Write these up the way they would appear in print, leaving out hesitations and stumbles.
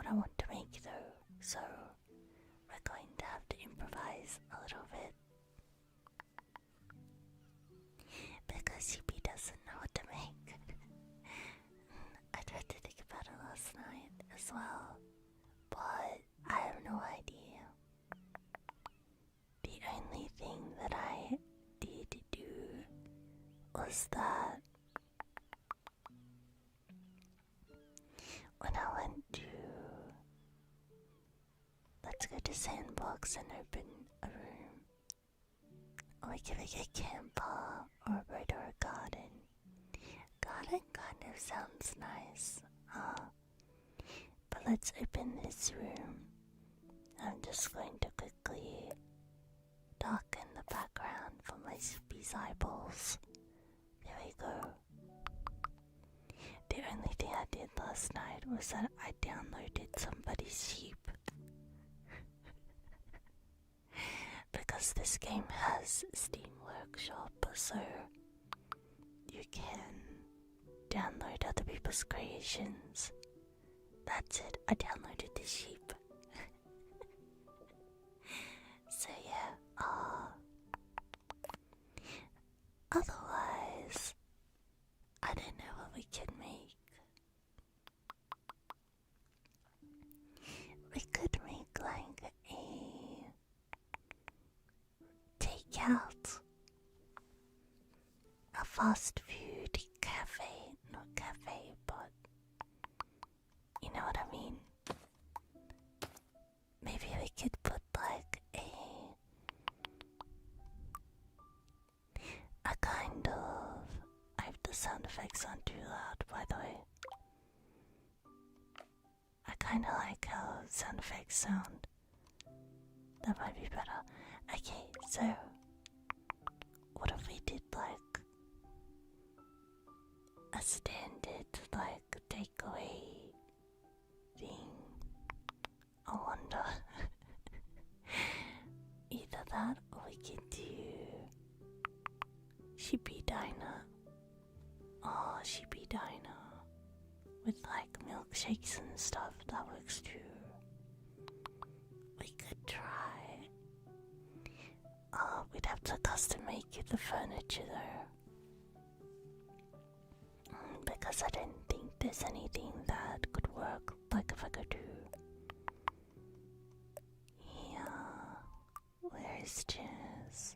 what I want to make though, so we're going to have to improvise a little bit. Because Sheepy doesn't know what to make. I tried to think about it last night as well, but I have no idea. The only thing that I did do was that when I went to let's go to Sandbox and open a room, or we can make a camper or a bird or a garden. Garden kind of sounds nice, but let's open this room. I'm just going to quickly darken the background for my Sheepy's eyeballs. There we go. The only thing I did last night was that I downloaded somebody's sheep. Because this game has Steam Workshop, so you can download other people's creations. That's it, I downloaded the sheep. So yeah, otherwise, I don't know what we can make. We could make like a takeout, a fast food cafe, not cafe, but you know what I mean. Maybe we could put like a kind of, I hope the sound effects aren't too loud, by the way. I kinda like how sound effects sound. That might be better. Okay, so what if we did like a standard like takeaway thing? I wonder. Either that or we could do Sheepy Diner. Oh, Sheepy Diner. With like milkshakes and stuff, that works too. We could try. We'd have to custom make the furniture though. Because I don't think there's anything that could work like if I could do. Yeah. Where is chairs?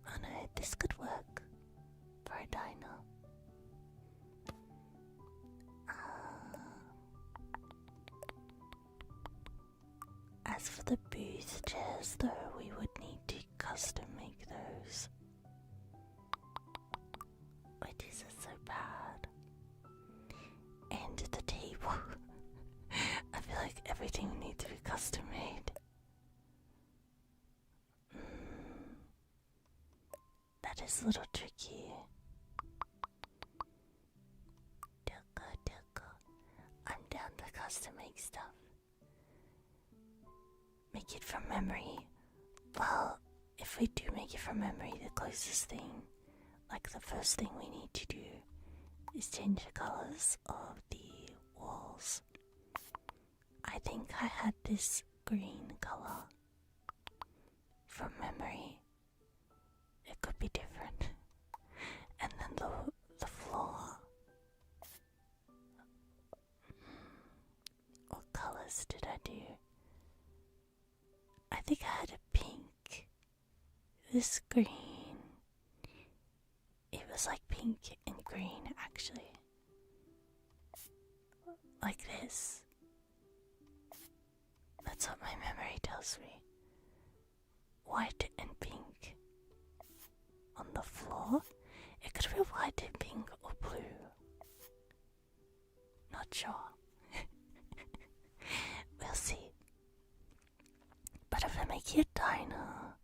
Oh no, this could work for a diner. As for the booth chairs though, we would need to custom make those. Which is so bad. And the table. I feel like everything needs to be custom made. That is a little tricky. I'm down to custom make stuff. Make it from memory. Well, if we do make it from memory, the closest thing, like the first thing we need to do, is change the colors of the walls. I think I had this green color from memory. It could be different. And then the floor. What colors did I do? I think I had a pink. This green. It was like pink and green actually. Like this. That's what my memory tells me. White and pink. On the floor. It could be white and pink or blue. Not sure. We'll see. But if I make it a diner,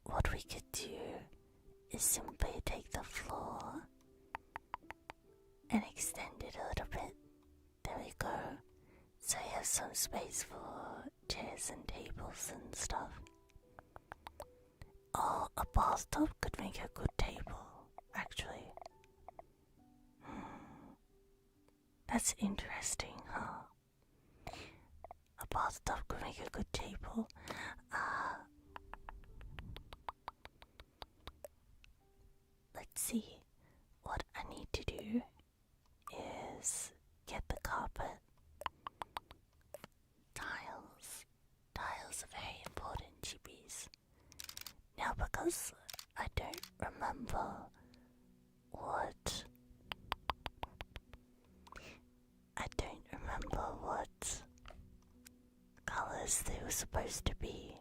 what we could do is simply take the floor and extend it a little bit. There we go. So you have some space for chairs and tables and stuff. Oh, a bathtub could make a good table, actually. That's interesting, huh? A bathtub could make a good table. Let's see. What I need to do is get the carpet. Tiles are very important, chippies. Now, because I don't remember what colors they were supposed to be.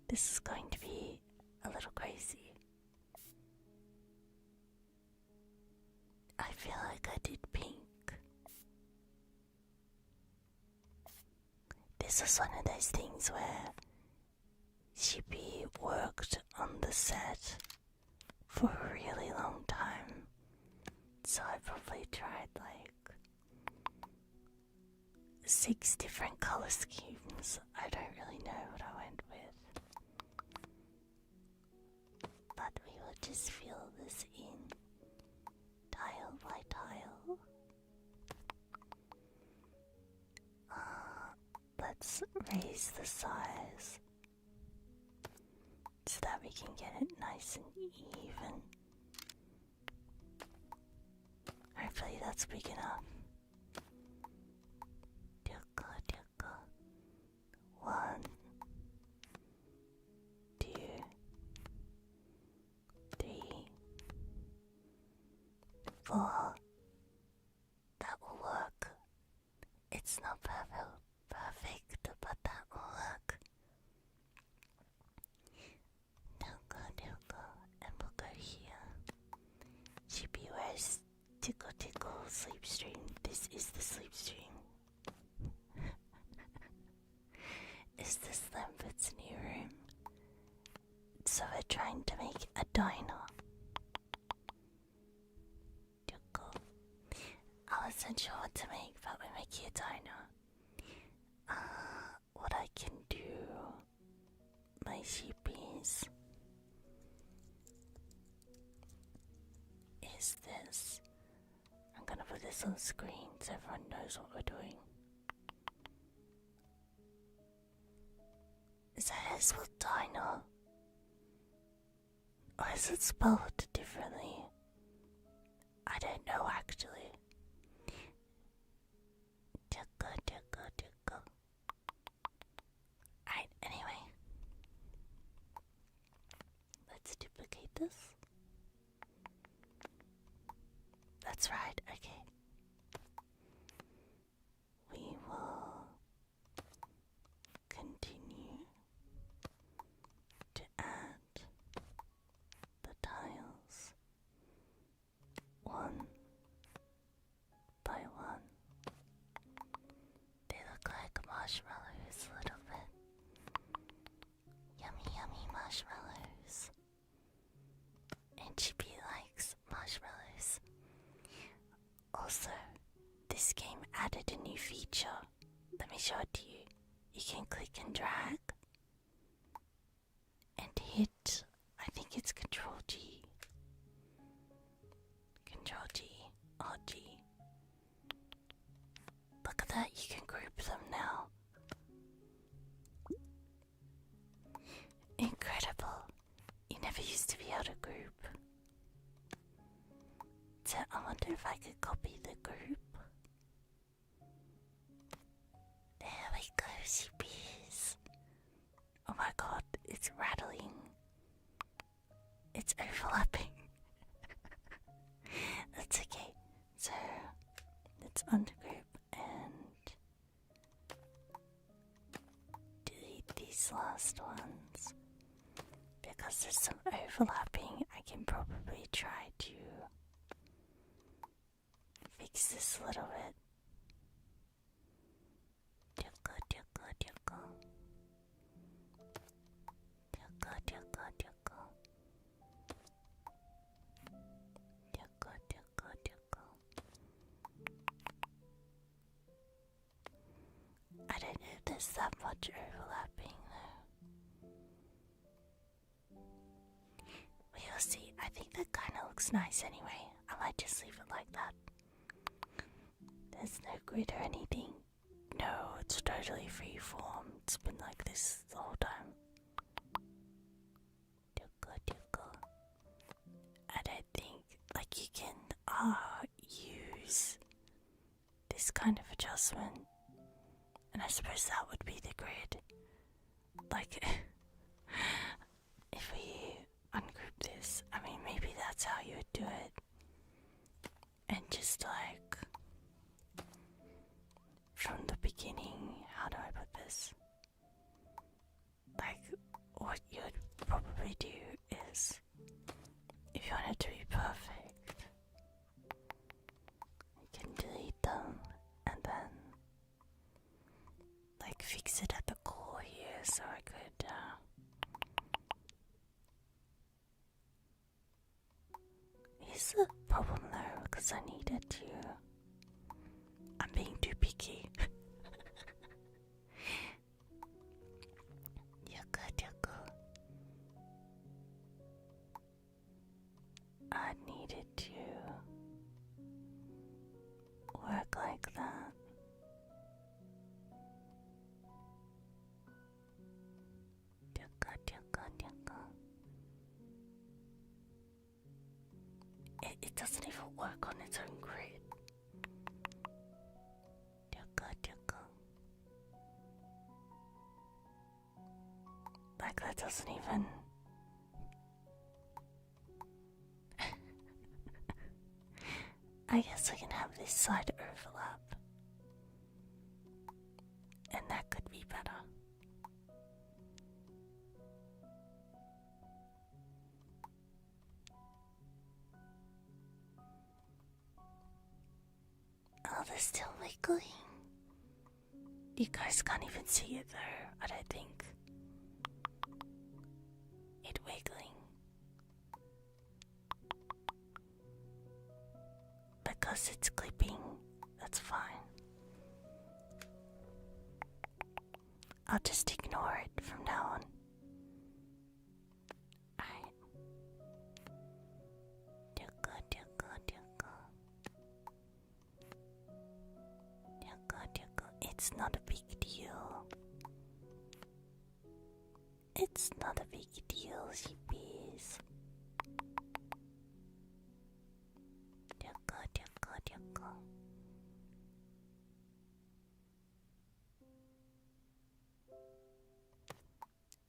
This is going to be a little crazy. I feel like I did pink. This was one of those things where Sheepy worked on the set for a really long time. So I probably tried like 6 different color schemes. I don't really know what I went with. But we will just fill this in tile by tile. Let's raise the size so that we can get it nice and even. Hopefully that's big enough. 1, 2, 3, 4. That will work. It's not perfect, but that will work. And we'll go here. Sheepy wears Tickle sleep stream. This is the sleep stream. Is this Lambert's new room? So we're trying to make a diner. I wasn't sure what to make, but we're making a diner. What I can do, my sheepies, is this. I'm gonna put this on the screen so everyone knows what we're doing. Is it Hazel Diner? Or is it spelled differently? I don't know actually. Alright, anyway. Let's duplicate this. That's right, okay. We will continue to add the tiles 1 by 1. They look like marshmallows a little bit. Yummy marshmallows. And Sheepy likes marshmallows. Also, this game added a new feature. Let me show it to you. You can click and drag and hit, I think it's Control G. Control G, RG. Look at that, you can group them now. Incredible. You never used to be able to group. So I wonder if I could copy the group. There we go, sheepies. Oh my god, it's rattling. It's overlapping. That's okay. So let's ungroup and delete these last ones. Because there's some overlapping, I can probably try to fix this a little bit. I don't know if there's that much overlapping though. We'll see. I think that kind of looks nice anyway. I might just leave it like that. There's no grid or anything. No, it's totally free form. It's been like this the whole time. I don't think like you can use this kind of adjustment, and I suppose that would be the grid. Like if we ungroup this, I mean maybe that's how you would do it, and just like from the beginning, how do I put this? Like what you would probably do is, if you want it to be perfect, you can delete them and then like fix it at the core here, so I could here's the problem though, because I needed to, I'm being too picky. I needed to work like that. It doesn't even work on its own grid. Like that doesn't even. I guess I can have this side overlap, and that could be better. Oh, they're still wiggling. You guys can't even see it though, I don't think. It wiggling. Because it's clipping, that's fine. I'll just ignore it from now on. Alright. It's not a big deal. It's not a big deal, sheepies.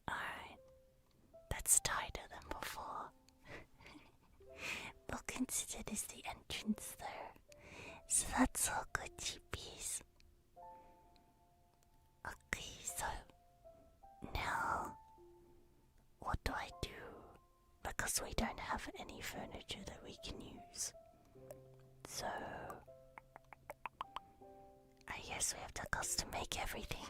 Alright, that's tighter than before. We'll consider this the entrance there. So that's all good, sheepies. Okay, so now what do I do? Because we don't have any furniture that we can use. So I guess we have to custom make everything.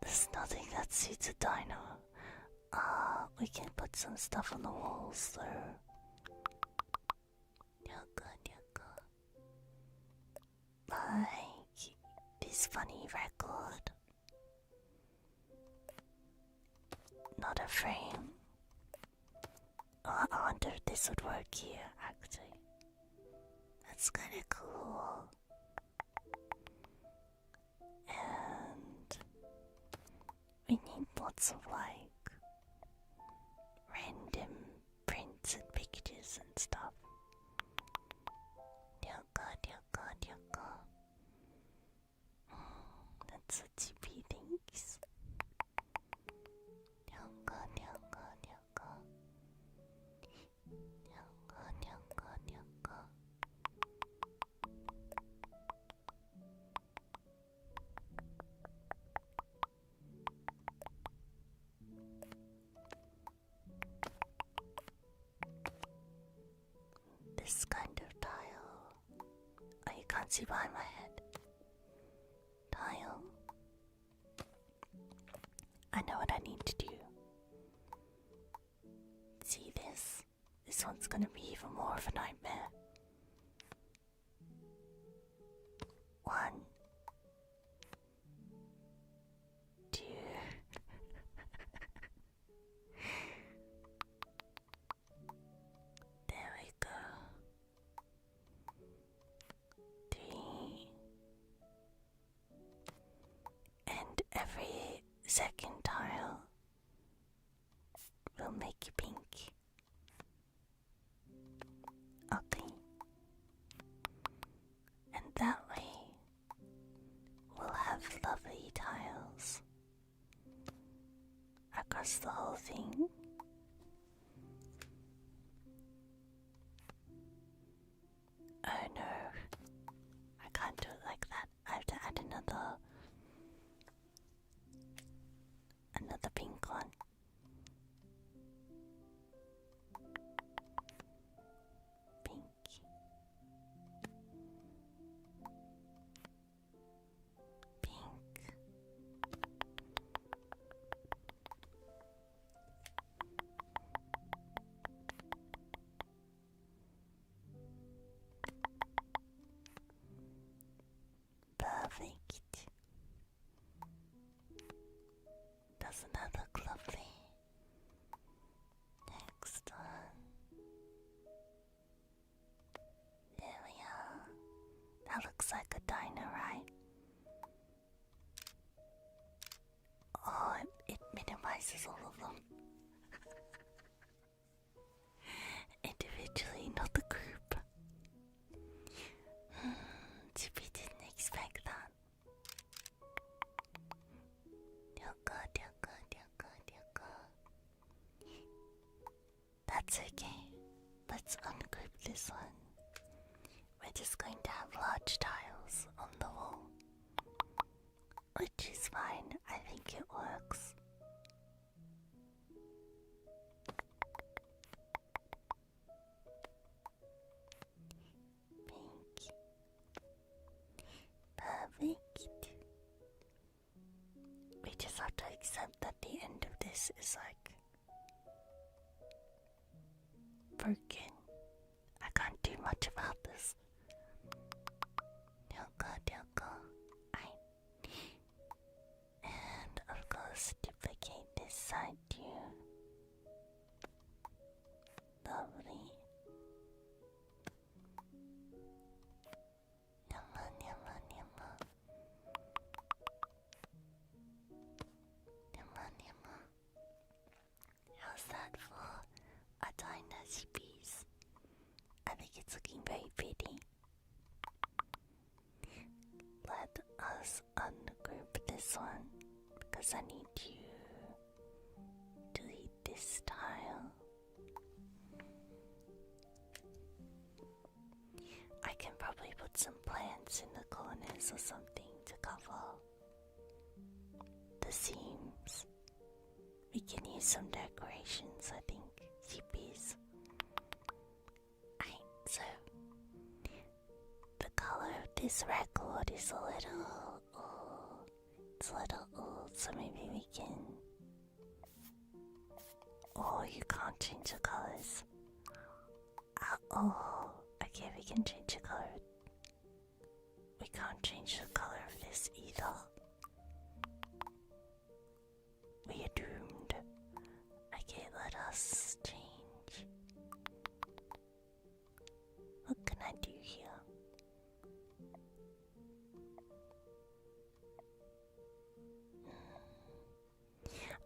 There's nothing that suits a dino. We can put some stuff on the walls though. Like this funny record. Not a frame. Oh, I wonder if this would work here, actually. That's kinda cool. And we need lots of like random prints and pictures and stuff. That's what CP thinks. This kind of tile. Oh, you can't see behind my head. Tile. I know what I need to do. See this? This one's gonna be even more of a nightmare. 1, 2. There we go. across the whole thing. Oh no, I can't do it like that. I have to add another pink one. Pink. Pink. Perfect. Doesn't that look lovely? Next one. There we are. That looks like a diner, right? Oh, it minimizes all of them. Individually, not the group. Sheepy didn't expect that. That's okay. Let's ungroup this one. We're just going to have large tiles on the wall, which is fine. I think it works. Pink. Perfect. We just have to accept that the end of this is like broken. I can't do much about this. And of course, duplicate this side too. Lovely. Yumma, yumma, yumma. Yumma, yumma. How's that for a diner, Sheepies? I think it's looking very pretty. Let us ungroup this one because I need to delete this tile. I can probably put some plants in the corners or something to cover the seams. We can use some decorations, I think. Sheepies. So the color of this record is a little old, so maybe we can. Oh, you can't change the colors. Oh, okay, we can change the color. We can't change the color of this either. We are doomed. Okay, let us change. What can I do here?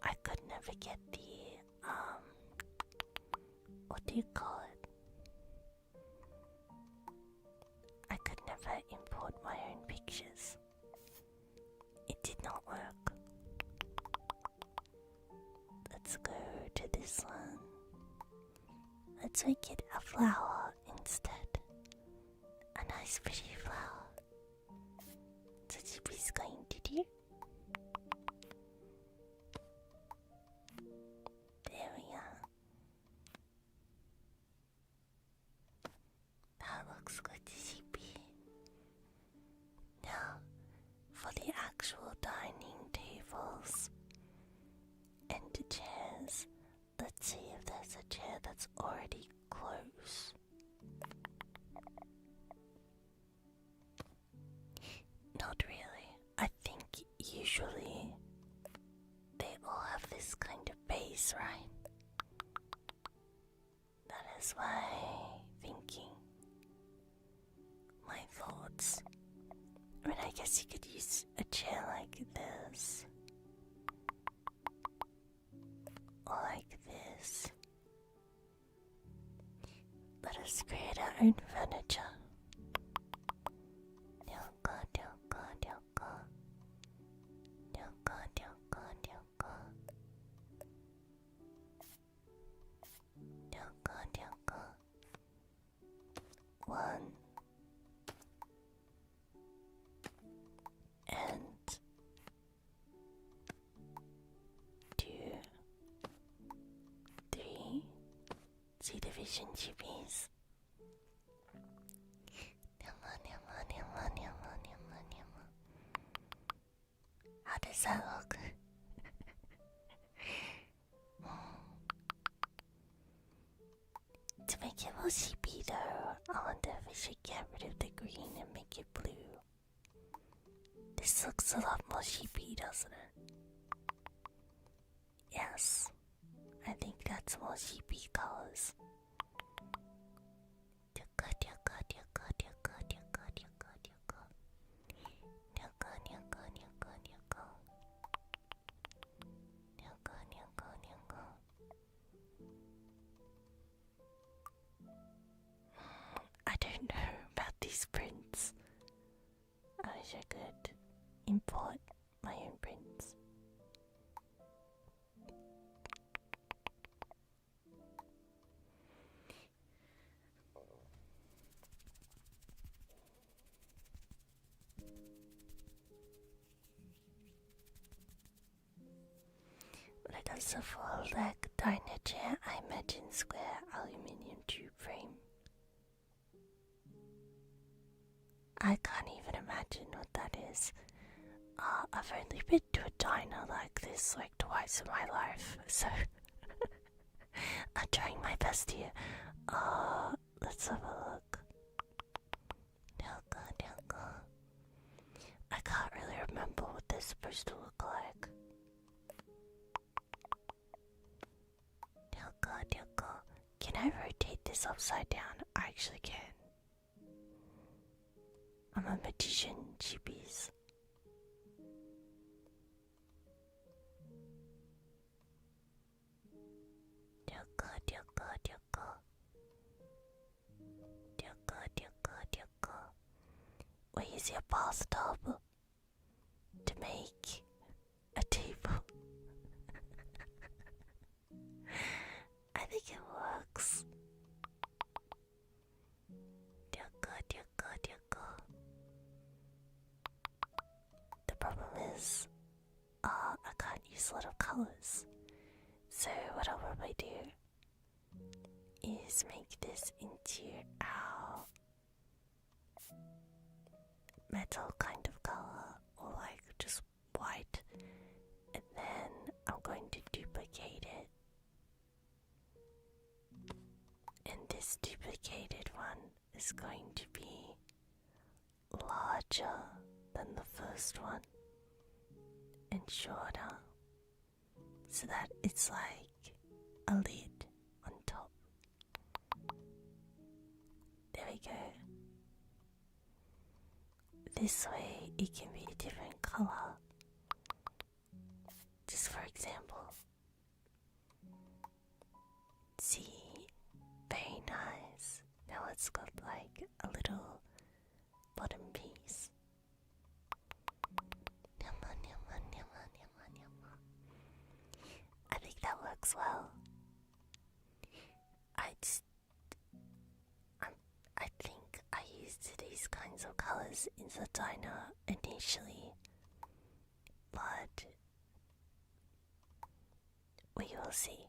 I could never get the what do you call it? I could never import my own pictures. It did not work. Let's go to this one. Let's make it a flower instead. A nice pretty flower. So Sheepy's going to do. There we are. That looks good to Sheepy. Now, for the actual dining tables and the chairs, let's see if there's a chair that's already close. Not really. I think usually they all have this kind of base, right? That is my thinking. My thoughts. I mean, I guess you could use a chair like this. Or like this. Let us create our own furniture. 1 and 2, 3. See the vision, Sheepies? How does that look? To make it more sheepy though, I wonder if we should get rid of the green and make it blue. This looks a lot more sheepy, doesn't it? Yes, I think that's more sheepy colors. I don't know about these prints. I wish I could import my own prints. Let us a full leg diner chair, I imagine square aluminium tube frame. I can't even imagine what that is. I've only been to a diner like this like twice in my life, so I'm trying my best here. Let's have a look. I can't really remember what they're supposed to look like. Can I rotate this upside down? I actually can. I'm a magician, Sheepies. We use your bathtub to make a table. I think it works. The problem is, I can't use a lot of colors. So what I'll probably do is make this into our metal kind of color, or like just white, and then I'm going to duplicate it, and this duplicated one is going to be larger than the first one and shorter, so that it's like a lid on top. There we go. This way it can be a different color. Just for example. See? Very nice. Now it's got like a little bottom piece. I think that works well. I think I used these kinds of colors in the diner initially, but we will see.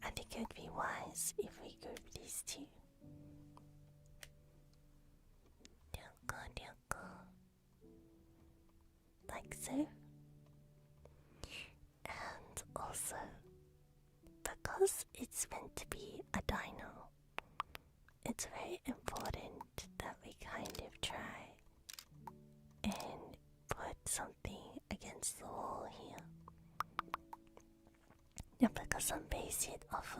I think it would be wise if we group these two. Like so. And also, because it's meant to be a dino, it's very important that we kind of try and put something against the wall here. Yeah, because I'm basing it off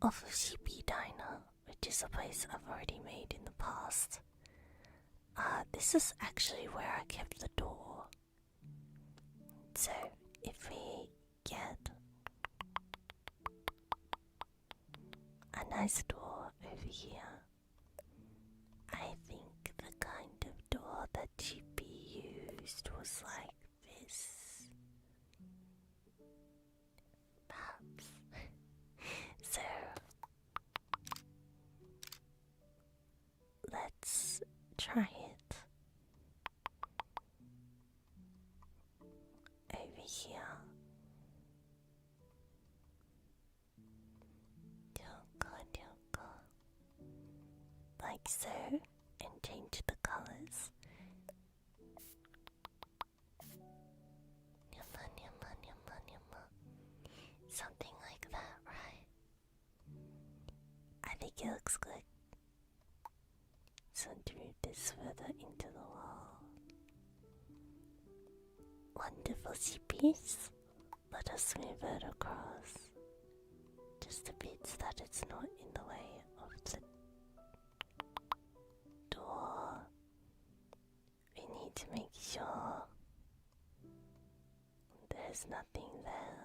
of Sheepy Diner, which is a place I've already made in the past. This is actually where I kept the door. So if we get a nice door over here, I think the kind of door that Sheepy used was like this. like so, and change the colors. Something like that, right? I think it looks good. So to move this further into the wall. Wonderful sheepies. Let us move it across. Just a bit so that it's not in the way of the door. We need to make sure there's nothing there.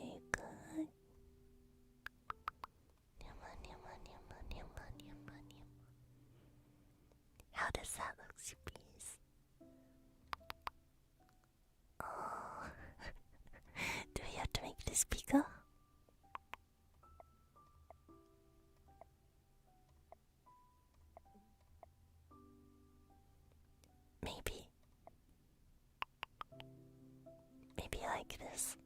Very good. How does that look, Sheepies? Oh. Do we have to make this bigger? Maybe. Maybe like this.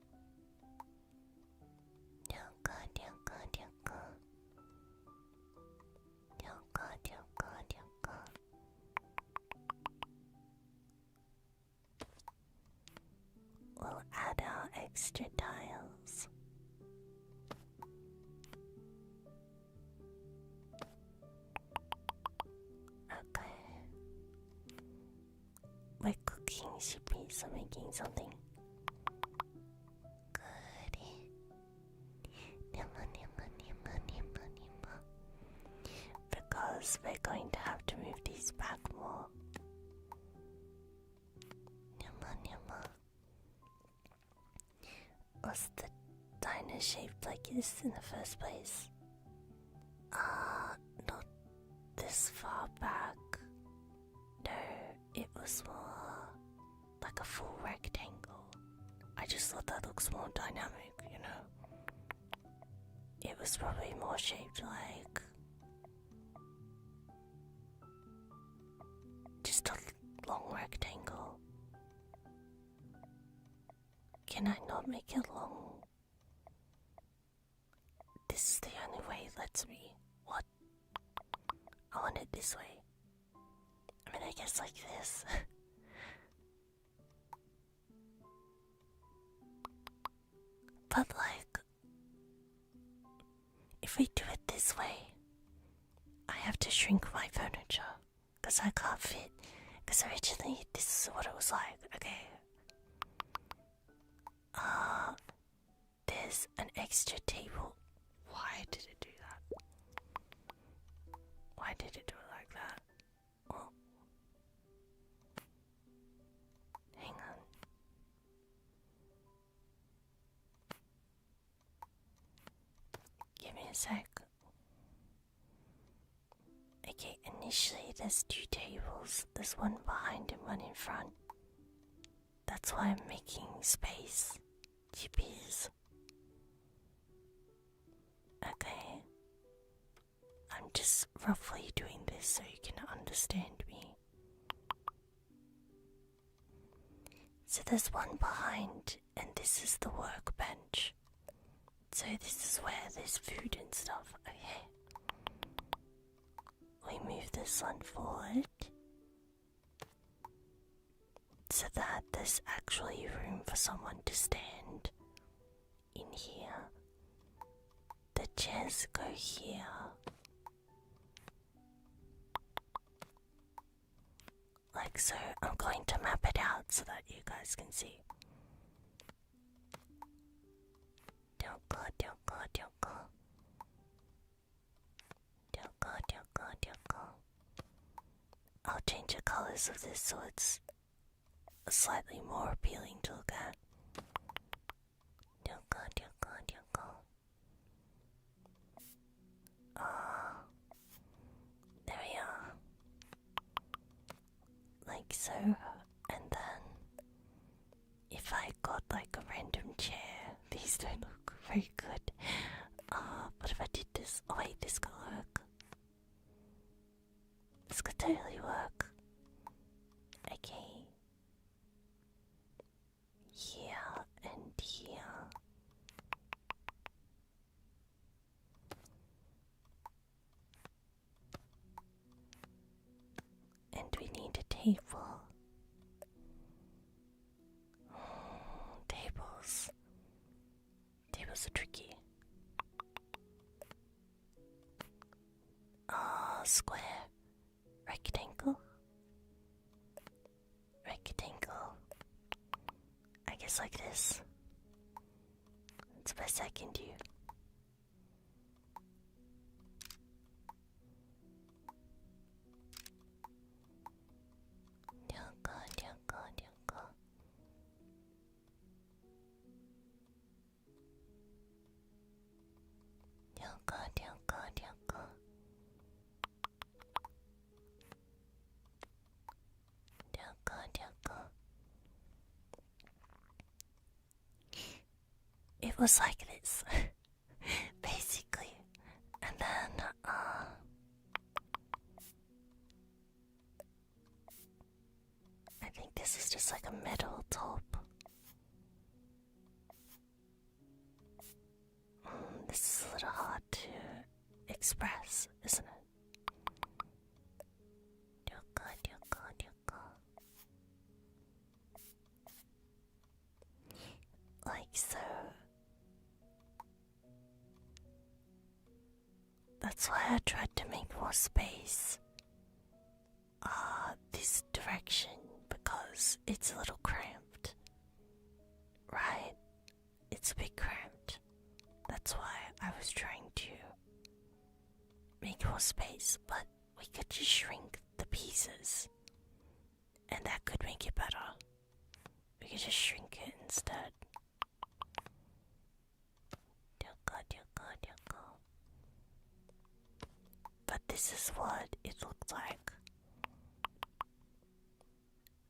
We'll add our extra tiles. Okay. We're cooking, Sheepy, so making something. Goody. Because we're going to have to move these back more. Was the diner shaped like this in the first place? Not this far back. No, it was more like a full rectangle. I just thought that looks more dynamic, you know? It was probably more shaped like just a long rectangle. Can I not make it long? This is the only way it lets me. What? I want it this way. I mean, I guess like this. But like, if we do it this way, I have to shrink my furniture. Because I can't fit. Because originally this is what it was like. Okay. There's an extra table. Why did it do that? Why did it do it like that? Oh. Hang on. Give me a sec. Okay, initially there's two tables. There's one behind and one in front. That's why I'm making space. Chippies. Okay. I'm just roughly doing this so you can understand me. So there's one behind, and this is the workbench. So this is where there's food and stuff. Okay. We move this one forward so that there's actually room for someone to stand in here. The chairs go here. Like so. I'm going to map it out so that you guys can see. I'll change the colors of this so it's slightly more appealing to look at. There we are. Like so, and then if I got like a random chair, these don't look very good. But if I did this, oh wait, this could work. This could totally work. Okay. Here and here. table. Tables. Tables are tricky. Square. Rectangle. Rectangle. I guess like this. That's the best I can do. It was like this, basically, and then, I think this is just like a metal top. This is a little hard to express, isn't it? Like so. That's why I tried to make more space this direction, because it's a little cramped, right? It's a bit cramped. That's why I was trying to make more space, but we could just shrink the pieces and that could make it better. We could just shrink it instead. But this is what it looked like.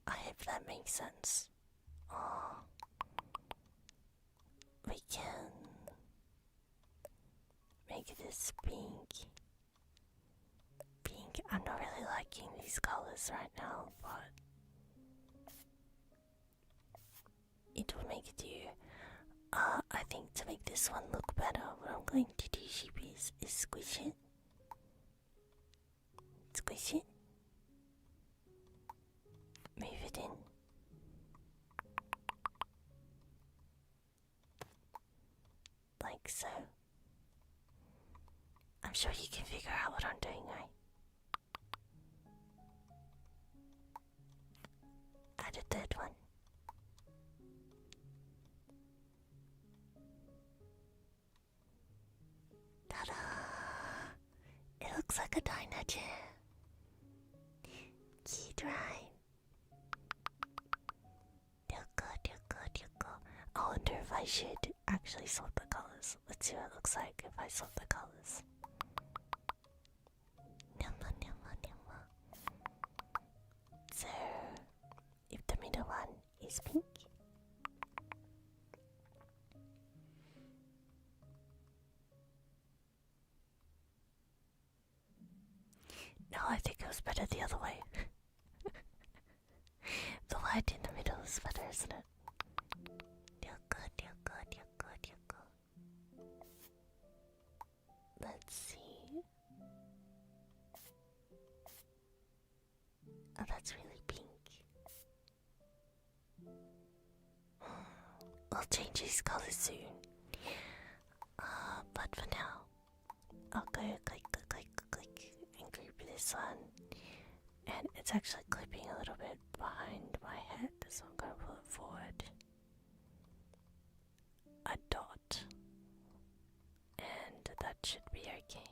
I hope that makes sense. We can make this pink. Pink. I'm not really liking these colors right now, but it will make it do. I think to make this one look better, what I'm going to do, Sheepy, is squish it. Squish it. Move it in. Like so. I'm sure you can figure out what I'm doing, right? Add a third one. Ta-da! It looks like a dino chair. Cute, right? I wonder if I should actually swap the colors. Let's see what it looks like if I swap the colors. So, if the middle one is pink, no, I think it was better the other way. The white in the middle is better, isn't it? Let's see. Oh, that's really pink. We'll change these colors soon. But for now, I'll go click and group this one. And it's actually clipping a little bit behind my head, so I'm going to pull it forward. A dot. And that should be okay.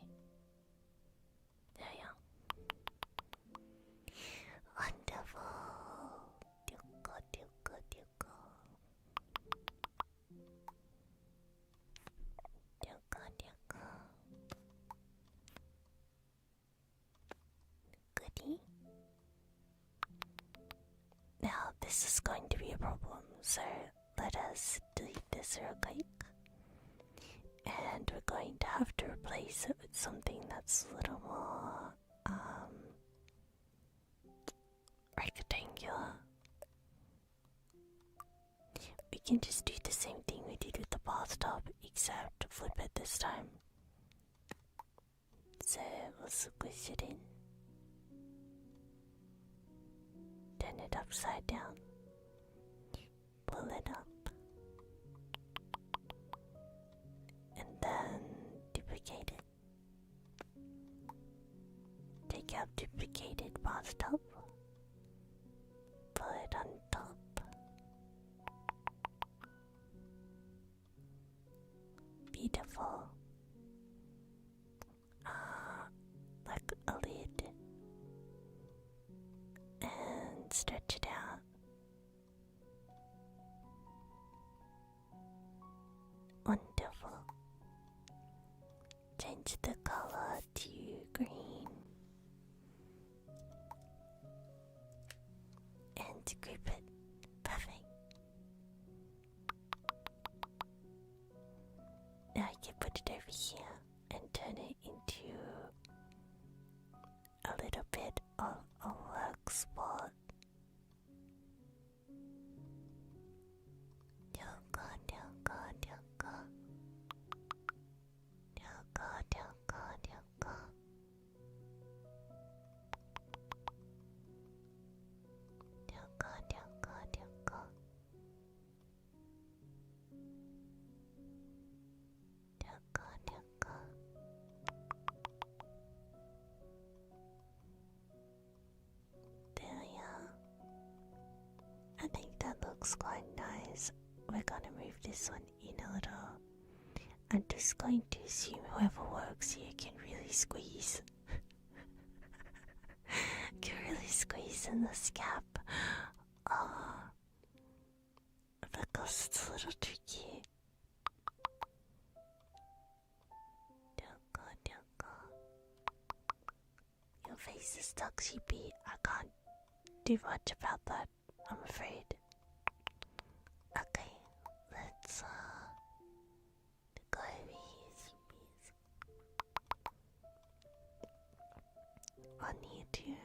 There we go. Wonderful. Goodie. Now this is going to be a problem, so let us delete this real quick. And we're going to have to replace it with something that's a little more rectangular. We can just do the same thing we did with the bathtub, except flip it this time. So we'll squish it in. upside down. Pull it up. And then duplicate it. Take out duplicated bathtub. Put it on top. Beautiful. Like a lid. And stretch it out. Wonderful. Change the color to green. And grip it. Perfect. Now I can put it over here and turn it into a little bit of a work spot. Yoga, yoga, yoga. Yoga, yoga, yoga. Yoga, yoga, yoga. Yoga, yoga. There we are. I think that looks quite nice. We're gonna move this one in a little. I'm just going to assume whoever works here can really squeeze. Can really squeeze in this gap. Because it's a little tricky. Yoga, yoga. Your face is stuck, Sheepy. I can't do much about that, I'm afraid. Okay, let's go over here, Sheepies. One here too.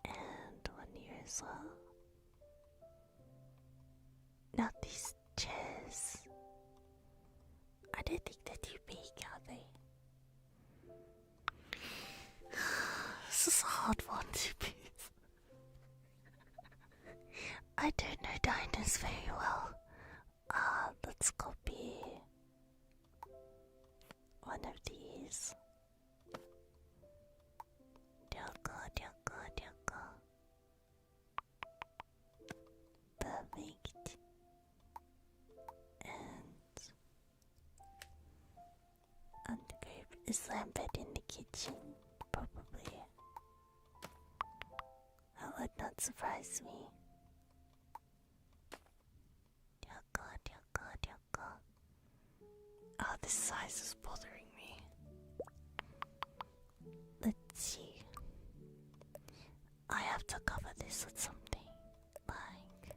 And one here as well. Not these chairs. I don't think they're too big, are they? This is a hard one, Sheepies. I don't know diners very well. Let's copy one of these. Yoga, yoga, yoga. Perfect. And undergrave is Lambert in the kitchen, probably. That would not surprise me. Yoga, yoga, yoga. Oh, this size is bothering me. Let's see. I have to cover this with something. Like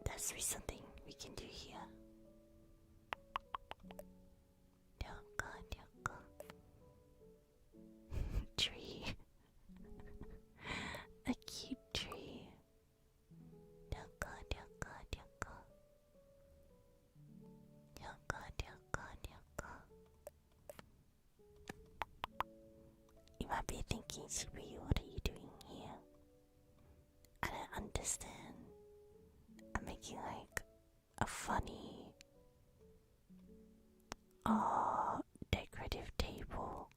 there's something we can do here. Yoga, yoga. Tree. A cute tree. Yoga, yoga, yoga. Yoga, yoga, yoga. You might be thinking, Sheepy, what are you doing here? I don't understand. I'm making like a funny decorative table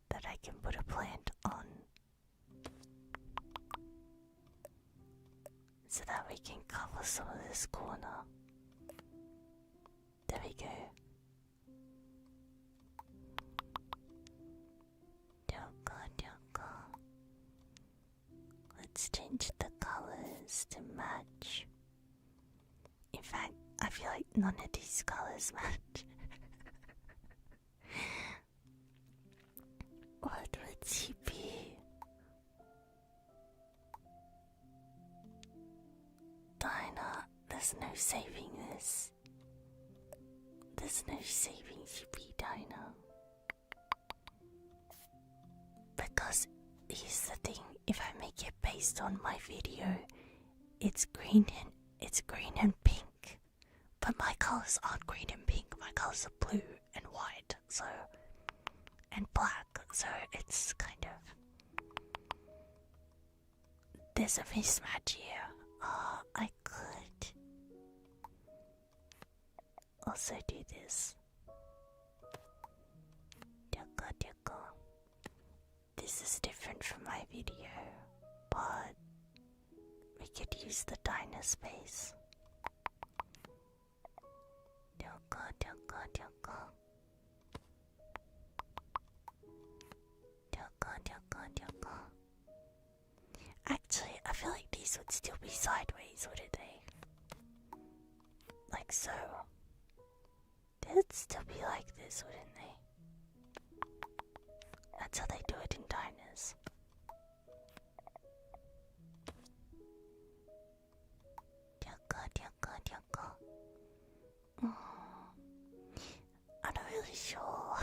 that I can put a plant on so that we can cover some of this corner. There we go. Yoga, yoga. Let's change the colors to match. In fact, I feel like none of these colors match. What would she be? Dinah, there's no saving this. There's no saving Sheepy, Dinah. Because here's the thing, if I make it based on my video, it's green and pink. But my colors aren't green and pink. My colors are blue and white, so and black. So it's kind of there's a mismatch here. I could also do this. This is different from my video, but we could use the diner space. Actually, I feel like these would still be sideways, wouldn't they? Like so. They'd still be like this, wouldn't they? That's how they do it in diners. I'm not really sure.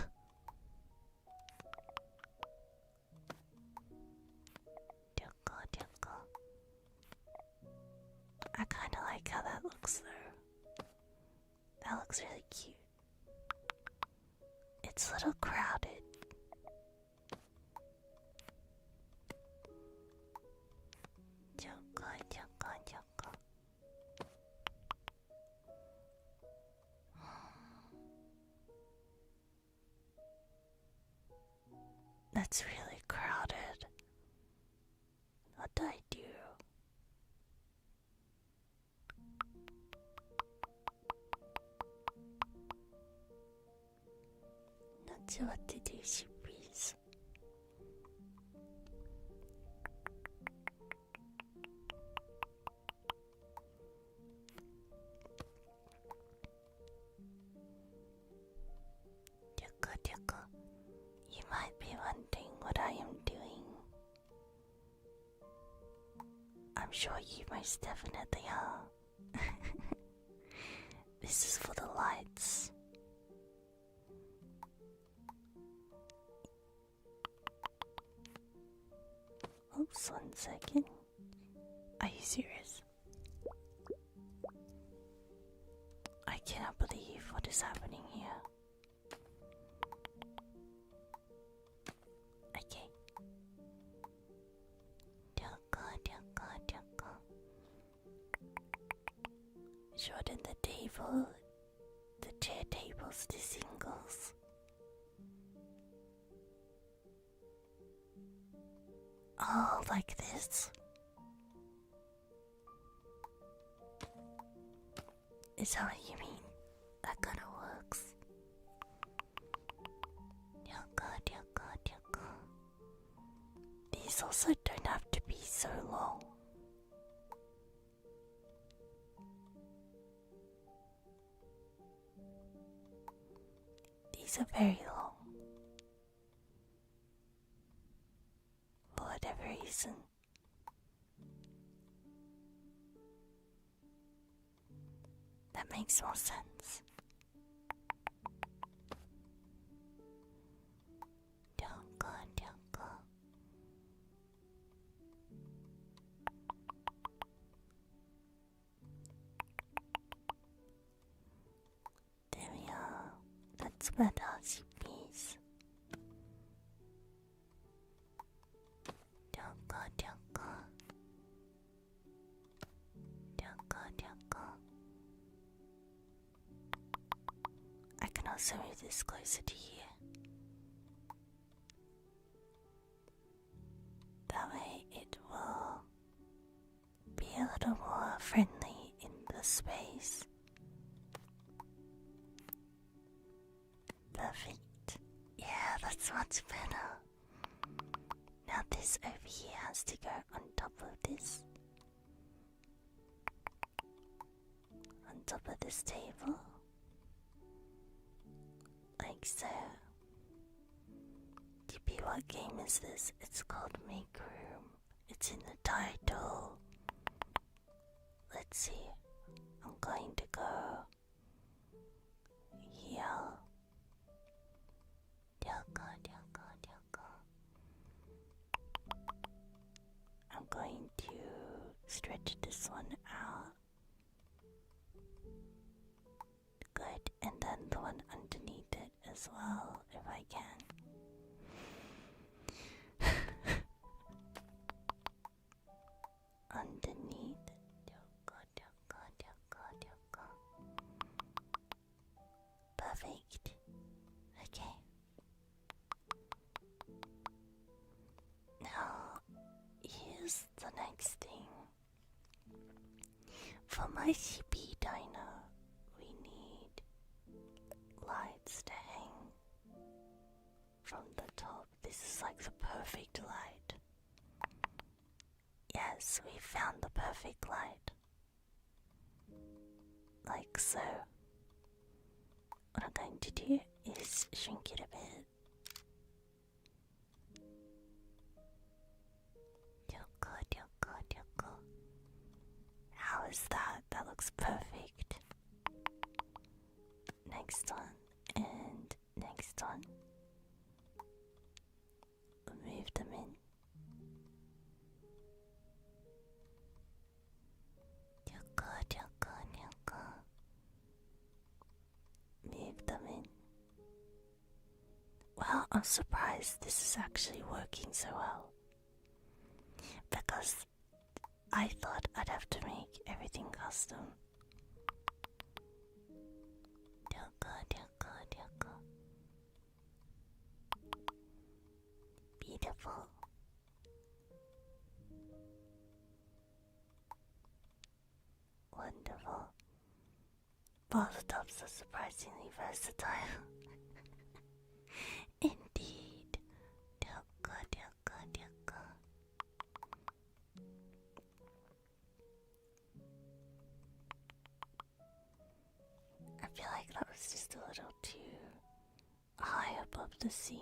I kinda like how that looks though. That looks really cute. It's a little crowded. That's really crowded. What do I do? Not sure what to do, Sheepies. You might be wondering what I am doing. I'm sure you most definitely are. This is for the lights. Oops, 1 second. Are you serious? I cannot believe what is happening here. Okay. Shorten the table, the chair tables to singles. Oh, like this? Is that what you mean? That kinda works. These also don't have to be so long. These are very long. For whatever reason. That makes more sense. There we are. That's better, Sheepies. I can also move this closer to here. That way it will be a little more friendly in the space. Perfect. Yeah, that's much better. Now this over here has to go on top of this. On top of this table. Like so. Yippee, what game is this? It's called Make Room. It's in the title. Let's see. I'm going to go here. I'm going to stretch this one out. Good, and then the one underneath it as well, if I can. Underneath. Perfect. Okay. Now, here's the next thing. For my Sheepy diner, we need lights to hang from the top. This is like the perfect light. Yes, we found the perfect light. Like so. What I'm going to do is shrink it a bit. How is that? That looks perfect. Next one, and next one. Move them in. Move them in. Well, I'm surprised this is actually working so well. Because I thought I'd have to make everything custom. Beautiful. Wonderful. Both tops are surprisingly versatile. Indeed. I feel like that was just a little too high above the scene.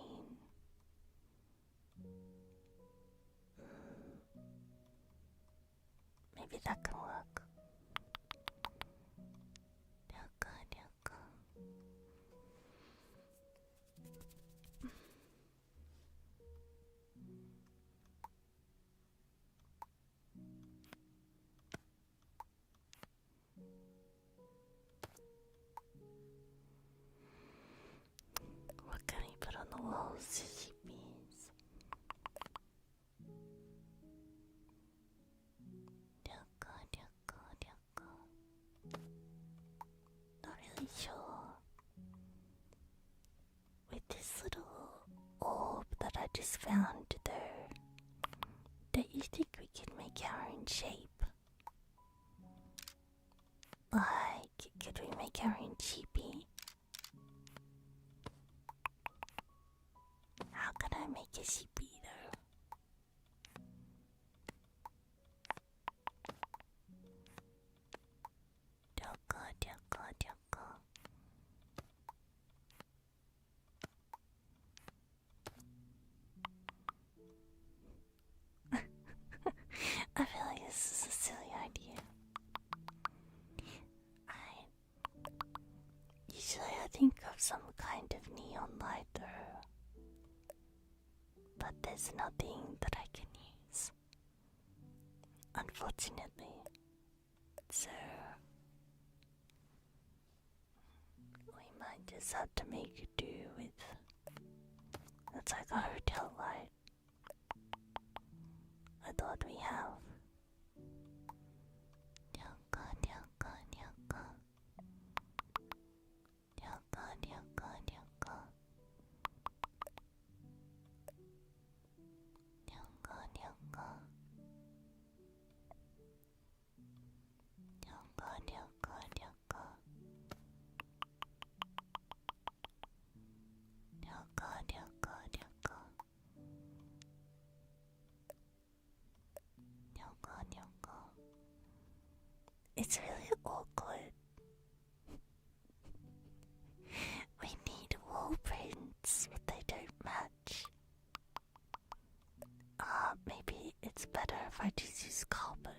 Maybe that can work. What can we put on the walls? Sheepies. Not really sure. With this little orb that I just found though, don't you think we could make our own shape? Like, could we make our own Sheepy? How can I make a Sheepy though? I feel like this is a silly idea. Usually I think of some kind of neon light though, but there's nothing that I can use, unfortunately. So we might just have to make do with. It's like a hotel light. I thought we have. It's really awkward. We need wall prints, but they don't match. Maybe it's better if I just use carpet.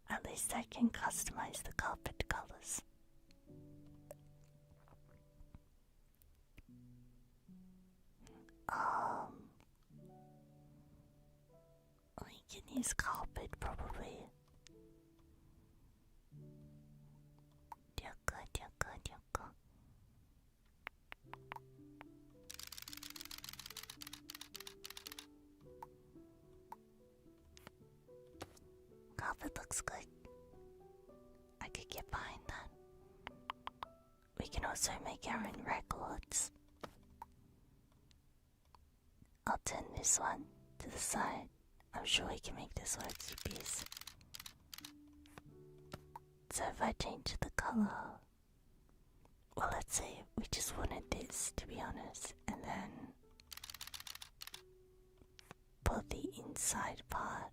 At least I can customize the carpet colors. We can use carpet probably. Dyaka, dyaka, dyaka. Carpet looks good. I could get behind that. We can also make our own records. I'll turn this one to the side. I'm sure we can make this work, Sheepies. So if I change the color, well, let's say we just wanted this, to be honest, and then put the inside part.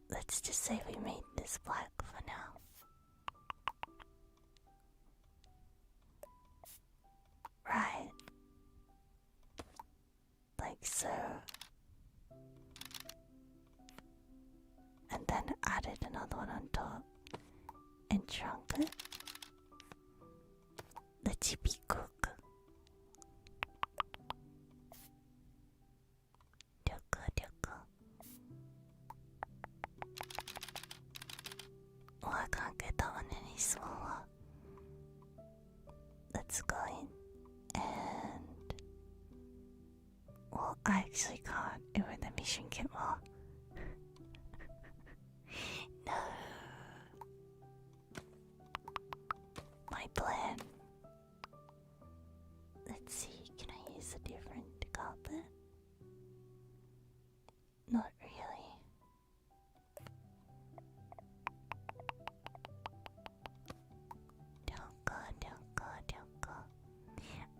Let's just say we made this black for now. Right. Like so. And then added another one on top. And shrunk it. Let Sheepy cook. Oh, I can't get that one any smaller. Let's go in and... Well, I actually can't. It would let me shrink it more. No. My plan. Let's see, can I use a different carpet? Not really.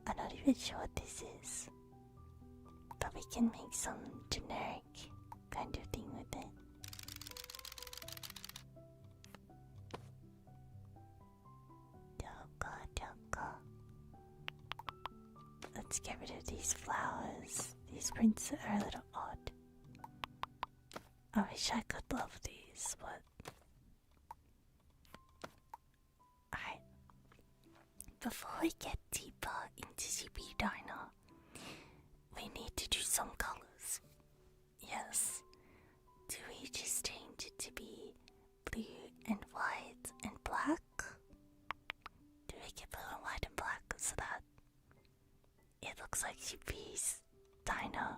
I'm not even sure what this is, but we can make some generic kind of thing with it. Let's get rid of these flowers. These prints are a little odd. I wish I could love these, but... Alright. Before we get deeper into Sheepy Diner, we need to do some colors. Yes. Do we just change it to be blue and white and black? Do we get blue and white and black so that it looks like Sheepy's Diner?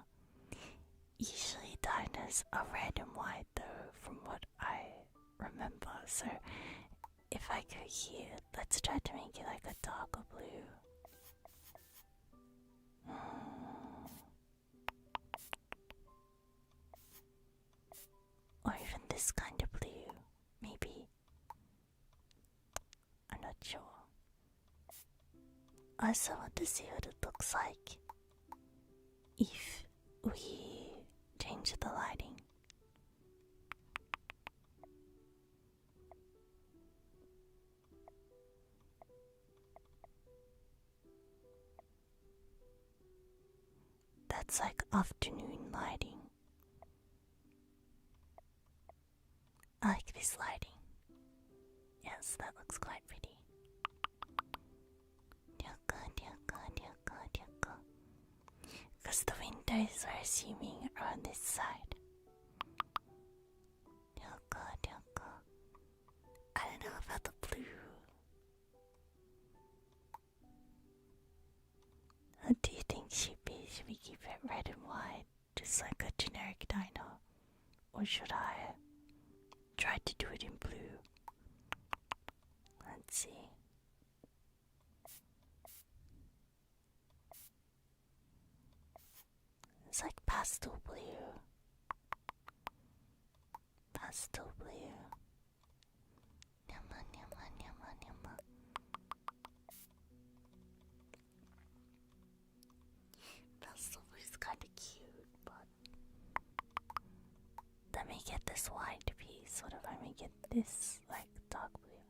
Usually diners are red and white though, from what I remember, so if I go here, let's try to make it like a darker blue. Or even this kind of blue, maybe. I'm not sure. I also want to see what it looks like if we change the lighting. That's like afternoon lighting. I like this lighting. Yes, that looks quite pretty. Because the windows we're assuming are on this side. I don't know about the blue. What do you think, Sheepy? Should we keep it red and white, just like a generic diner? Or should I try to do it in blue? Let's see. It's like pastel blue. Pastel blue. Nyama, nyama, nyama, nyama. Pastel blue is kind of cute, but let me get this white piece. What if I make it this, like, dark blue?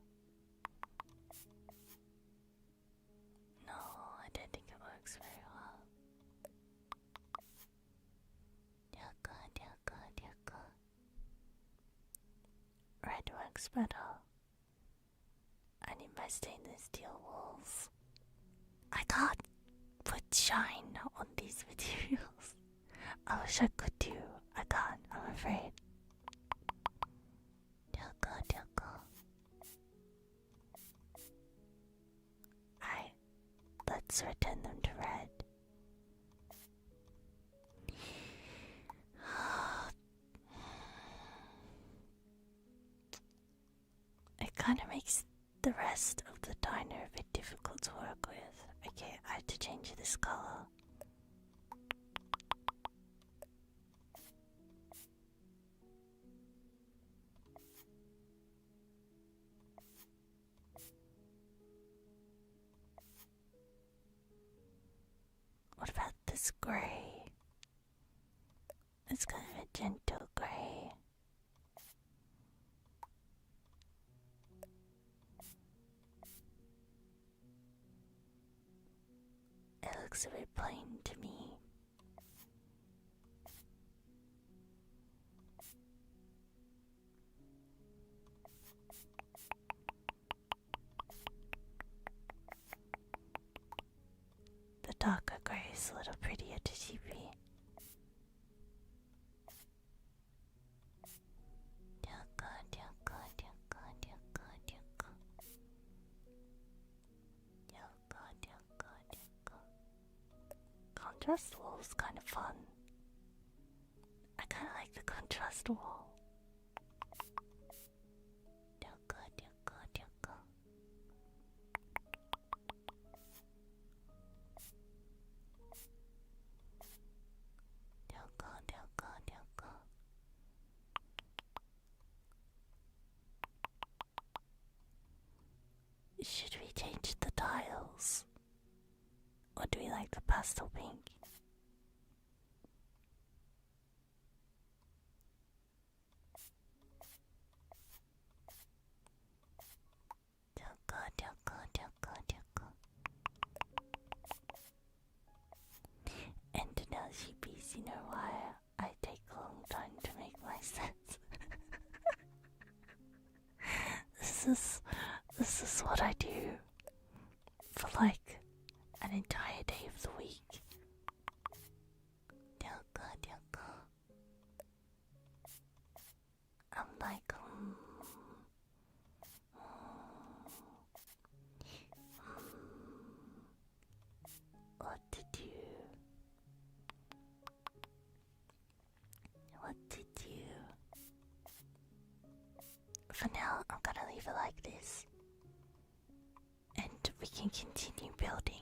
No, I don't think it works very well. Red works better. I need my stainless steel walls. I can't put shine on these materials. I wish I could do. I can't, I'm afraid. Let's return them to red. It kind of makes the rest of the diner a bit difficult to work with. Okay, I have to change this color. What about this grey? It's kind of a gentle grey. It looks a bit plain to me. The darker grey is a little prettier to Sheepy. Contrast wall is kind of fun. I kind of like the contrast wall. Should we change the tiles? Or do we like the pastel pink? And now Sheepies, you know why I take a long time to make my sets. This is what I do for like an entire day of the week. I'm like, what to do? What to do? For now, I'm gonna leave it like this. And we can continue building.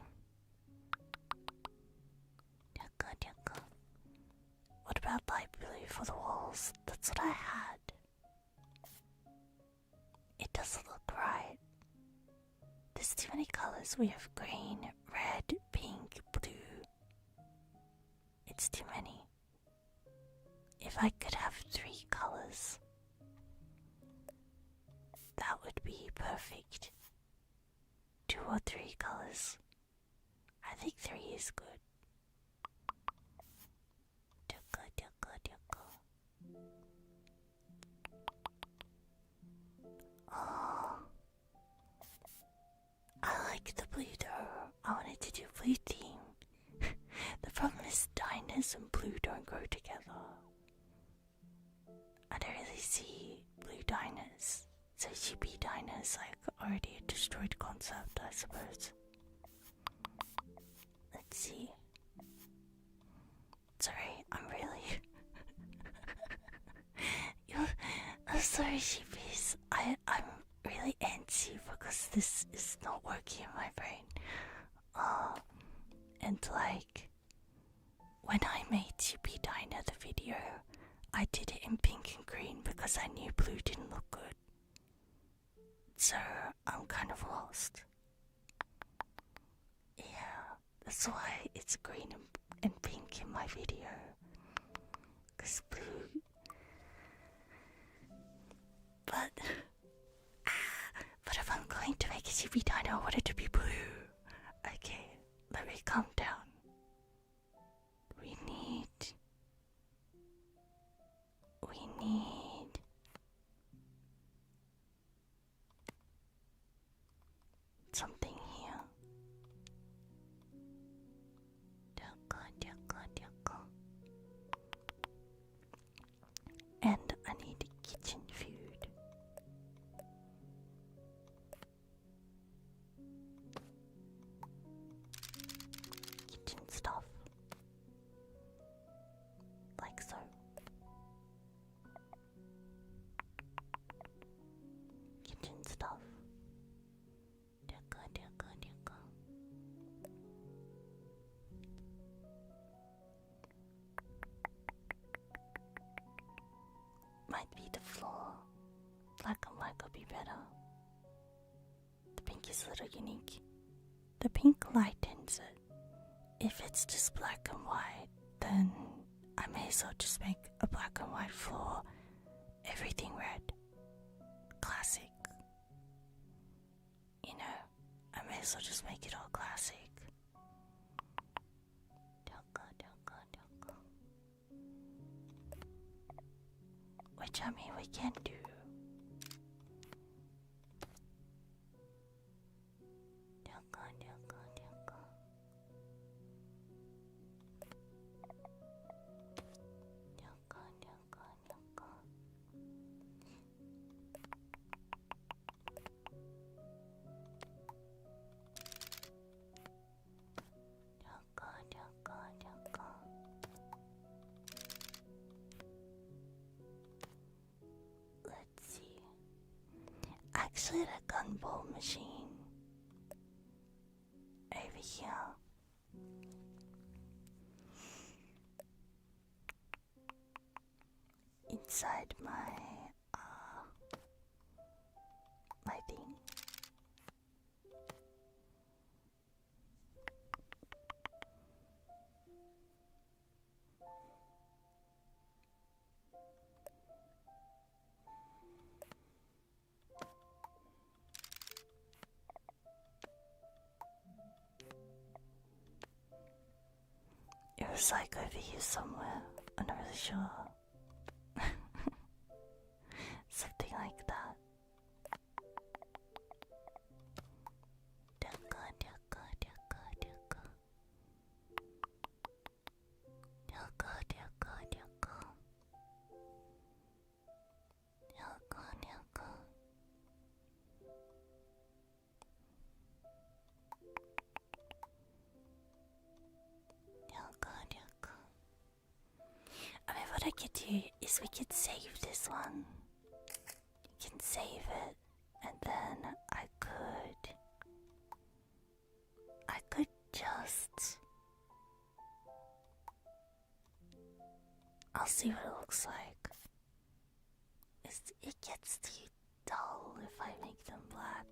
What about light blue for the walls? That's what I had. It doesn't look right. There's too many colors. We have green, red, pink, blue. It's too many. If I could have 3 colors, that would be perfect. 2 or 3 colors. I think 3 is good. Oh, I like the blue though. I wanted to do blue theme. The problem is diners and blue don't go together. I don't really see blue diners. So Sheepy diners like already a destroyed concept, I suppose. Let's see. Sorry, I'm really I'm sorry, Sheepies. I'm really antsy because this is not working in my brain. And like when I made Sheepy Diner the video, I did it in pink and green because I knew blue didn't look good. So I'm kind of lost. Yeah, that's why it's green and pink in my video. Cause blue. But if I'm going to make a Sheepy Diner, I want it to be blue. Okay, let me calm down. We need something here. better. The pink is a little unique. The pink lightens it. If it's just black and white, then I may as well just make a black and white floor, everything red. Classic. You know, I may as well just make it all classic. Which I mean we can do. Actually, the gunball machine over here. Inside my thing. It was like over here somewhere. I'm not really sure. Something like that. I mean, what I could do is we could save this one. You can save it, and then I could just. I'll see what it looks like. It gets too dull if I make them black.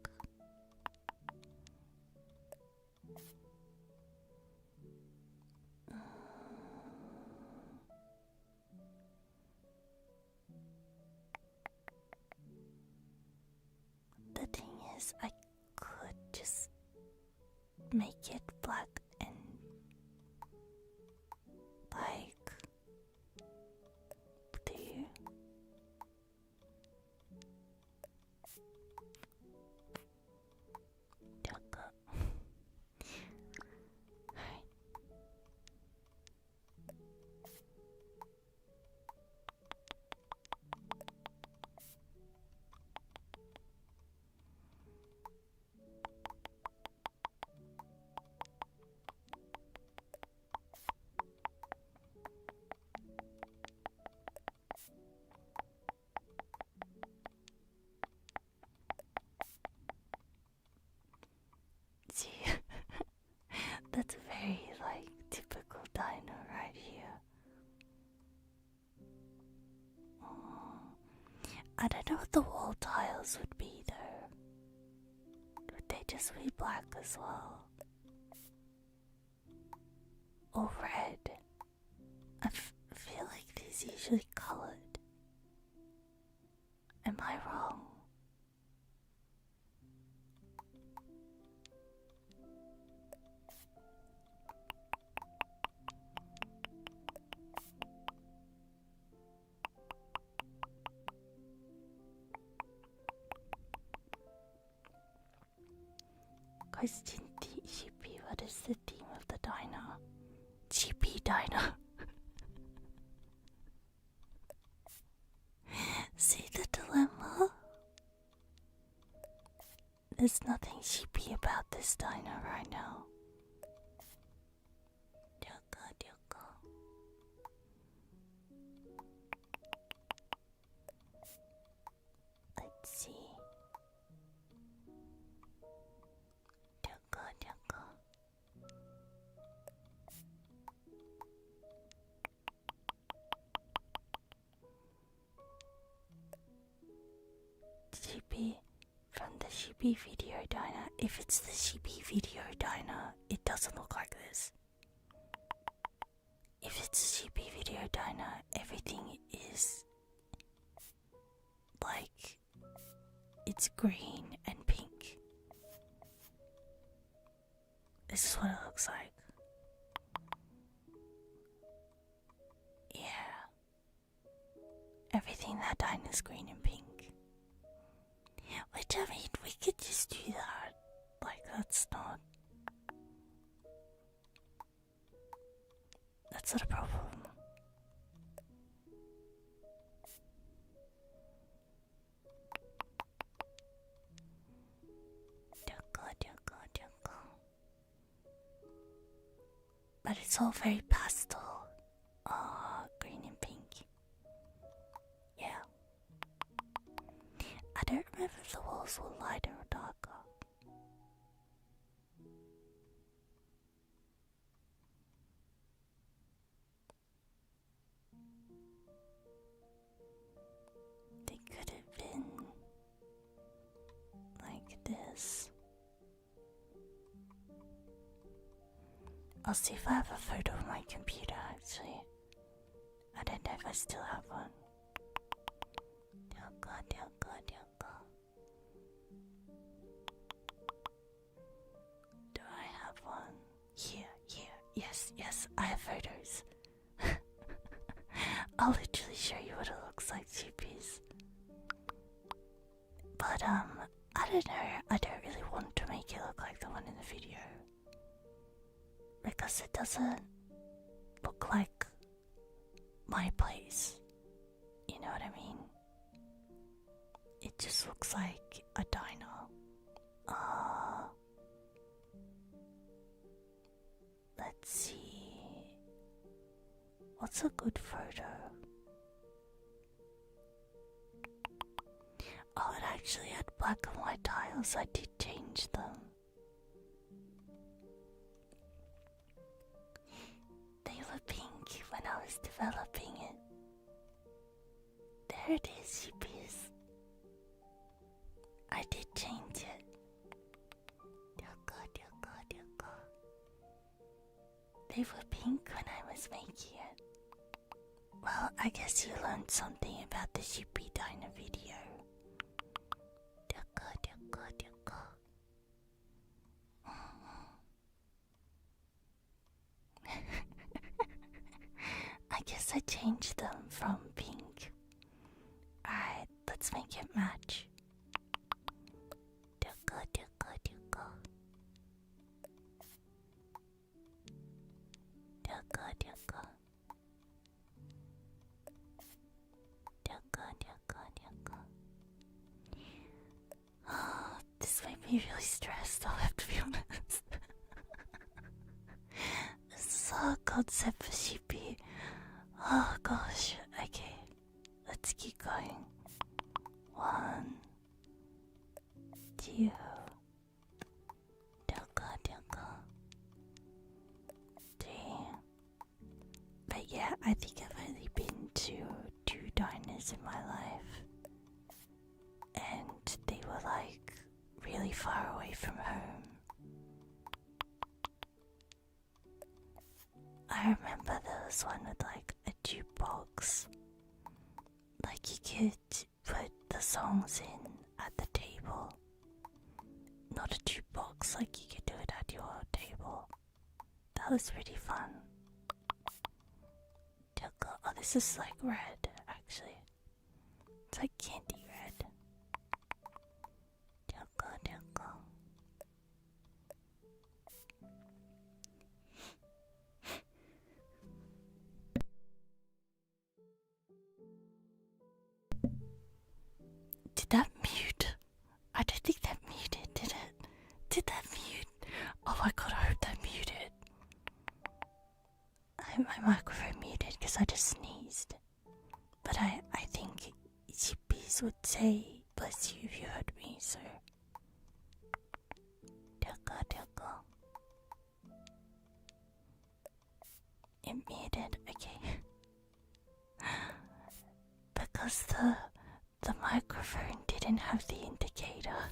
The thing is, I could just make it black and like blue. Alright. See, that's very like typical dino right here. I don't know what the wall tiles would be though. Would they just be black as well? Or red? I feel like these usually colored. Am I wrong? Question Sheepy, what is the theme of the dino? Sheepy dino. See the dilemma? There's nothing sheepy about this dino right now. Let's see. Sheepy, Sheepy video diner. If it's the Sheepy video diner, it doesn't look like this. If it's a Sheepy video diner, everything is like it's green and pink. This is what it looks like. Yeah. Everything in that diner is green and pink. Which, I mean, we could just do that. Like, that's not a problem. But it's all very pastel. Green and pink. Yeah. I don't remember if the walls were lighter or darker. They could have been like this. I'll see if I have a photo of my computer actually. I don't know if I still have one. Do I have one? Here. Yes, I have photos. I'll literally show you what it looks like, Sheepies. But I don't know, I don't really want to make it look like the one in the video. Because it doesn't look like my place. You know what I mean? It just looks like a diner. Let's see. What's a good photo? Oh, it actually had black and white tiles. I did change them. They were pink when I was developing it. There it is, Sheepies. I did change it. They were pink when I was making it. Well, I guess you learned something about the Sheepy Diner video. I guess I changed them from pink. Alright, let's make it match. This made me really stressed, I'll have to be honest. This is our concept for Sheepy. Oh gosh, okay. Let's keep going. 1, 2. But yeah, I think I've only been to 2 diners in my life. And they were like really far away from home. I remember there was one with like a jukebox. Like you could put the songs in at the table. Not a jukebox, like you could do it at your table. That was pretty fun. Oh, this is like red, actually. It's like candy red. Did that mute? I don't think that muted, did it? Did that mute? Oh my god, I hope that muted. My microphone muted because I just sneezed. But I think Sheepies would say bless you if you heard me, so. It muted, okay. Because the microphone didn't have the indicator.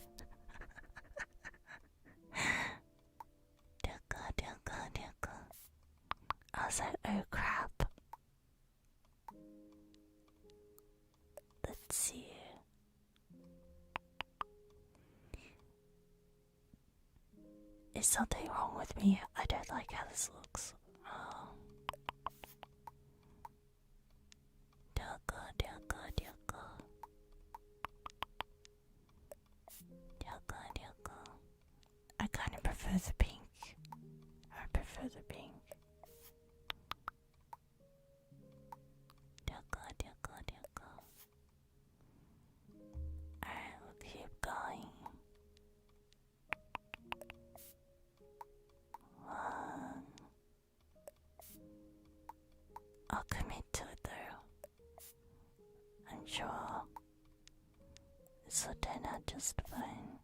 was like, oh crap. Let's see. Is something wrong with me? I don't like how this looks. Oh. I kind of prefer the pink. I prefer the pink. Alright, we'll keep going. One. I'll commit to it though. I'm sure this will turn out just fine.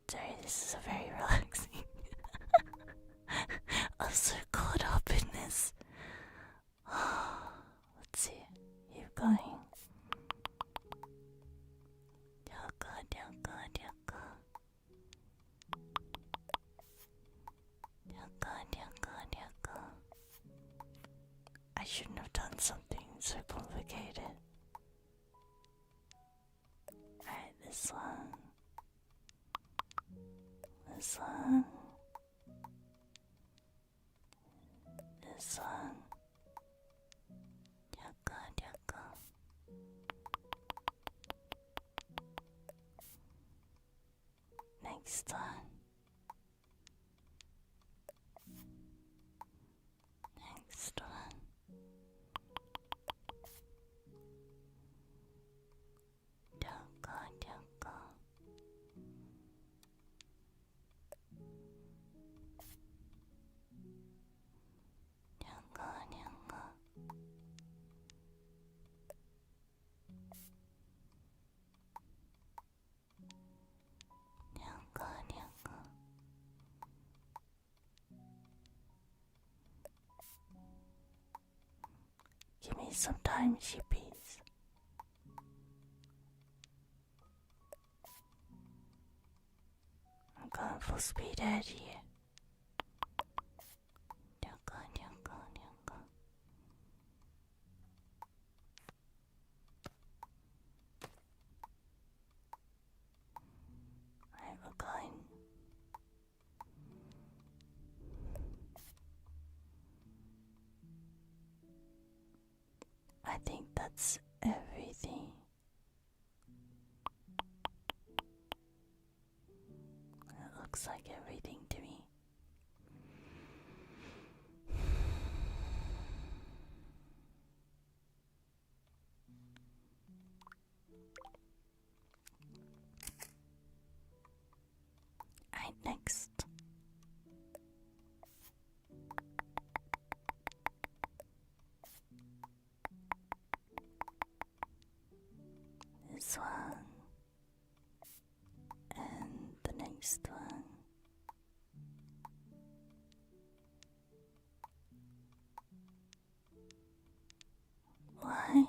Sorry, this is a very relaxing. I'm so caught up in this. Let's see. Keep going. I shouldn't have done something so complicated. Alright, this one. This one. This one. Next one. Next one. Give me some time, sheepies. I'm going full speed ahead here. Alright, we're going. I think that's everything. It looks like everything to me. Alright, next. This one and the next one. What?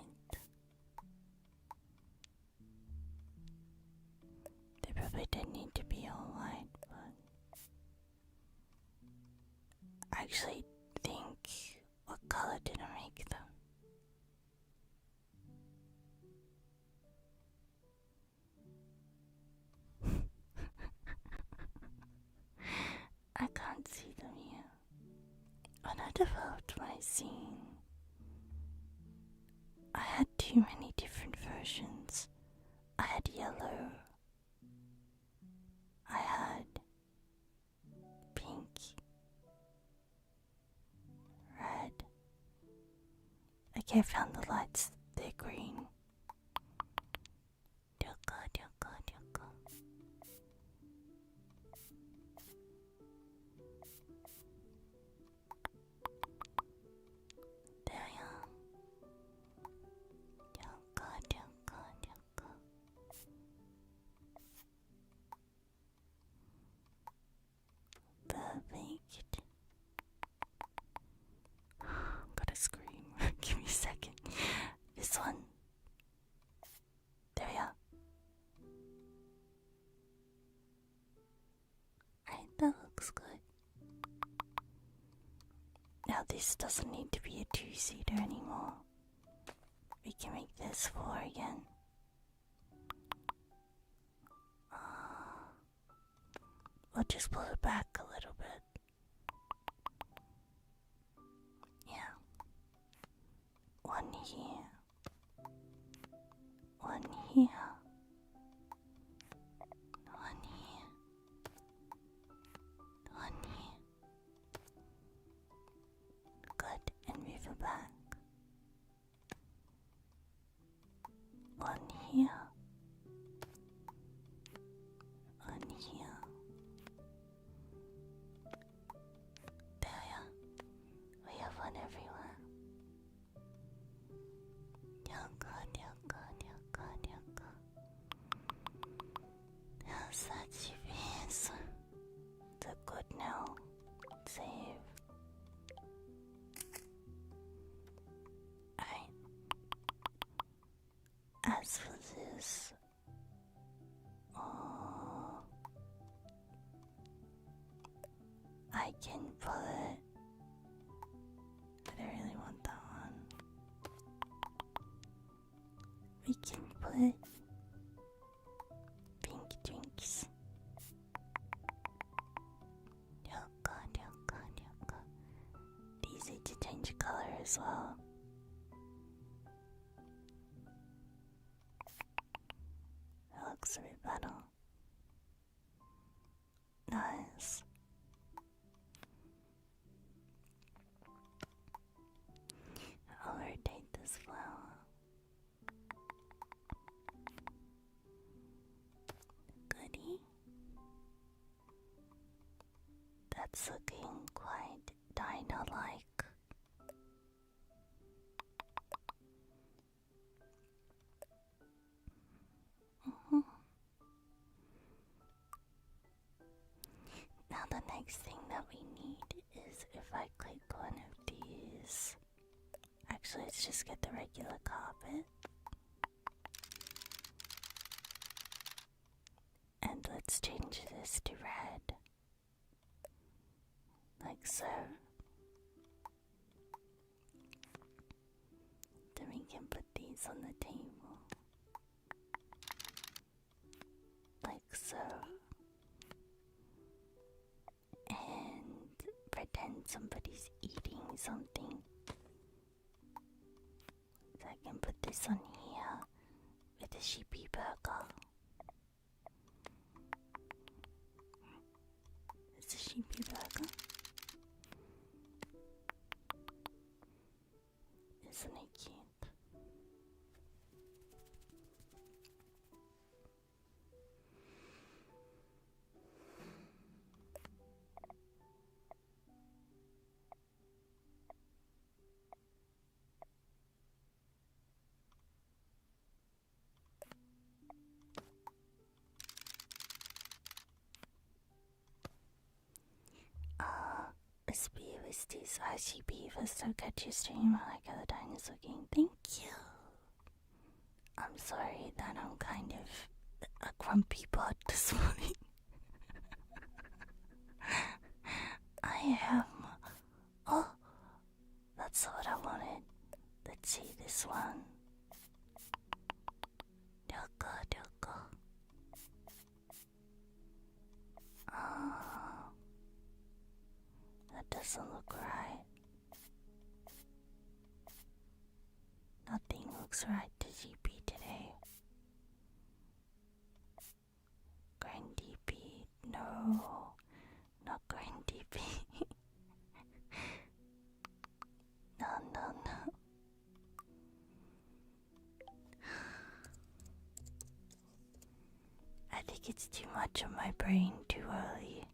They probably didn't need to be all white, but I actually think, what color did I make them? I can't see them here. When I developed my scene, I had too many different versions. I had yellow. I had pink. Red. Okay, I found the lights. They're green. Perfect. Gotta scream. Give me a second. This one. now this doesn't need to be a 2-seater anymore. We can make this 4 again. We'll just pull it back a little bit. Yeah. 1 here. 1 here. 1 here. 1 here. Good, and move it back. 1 here. 1 here. There, yeah. We have 1 everywhere. Yeah, good, yeah, good, yeah, good, yeah, good. How's that, Sheepy? Is it good now? Save. Alright. As for this, I can put. I don't really want that one. We can put pink drinks. Yoka, yoka, yoka. Easy to change color as well. That looks a bit better. Nice. I'll rotate this flower. Goody. That's looking quite dino-like. Now the next thing that we need is if I click one of these. Actually, let's just get the regular carpet. And let's change this to red. Like so. Then we can put these on the table. Like so. And pretend somebody's eating something. So I can put this on here with a Sheepy burger. It's a Sheepy burger. Isn't it cute? Besties, Sheepy, first I'll catch your stream. I like how the dino's looking. Thank you. I'm sorry that I'm kind of a grumpy bot this morning. I am. Oh, that's what I wanted. Let's see this one. Yoka, yoka. That doesn't look right. Nothing looks right to GP today. Grand DP, no, not Grand DP. No, no, no. I think it's too much on my brain too early.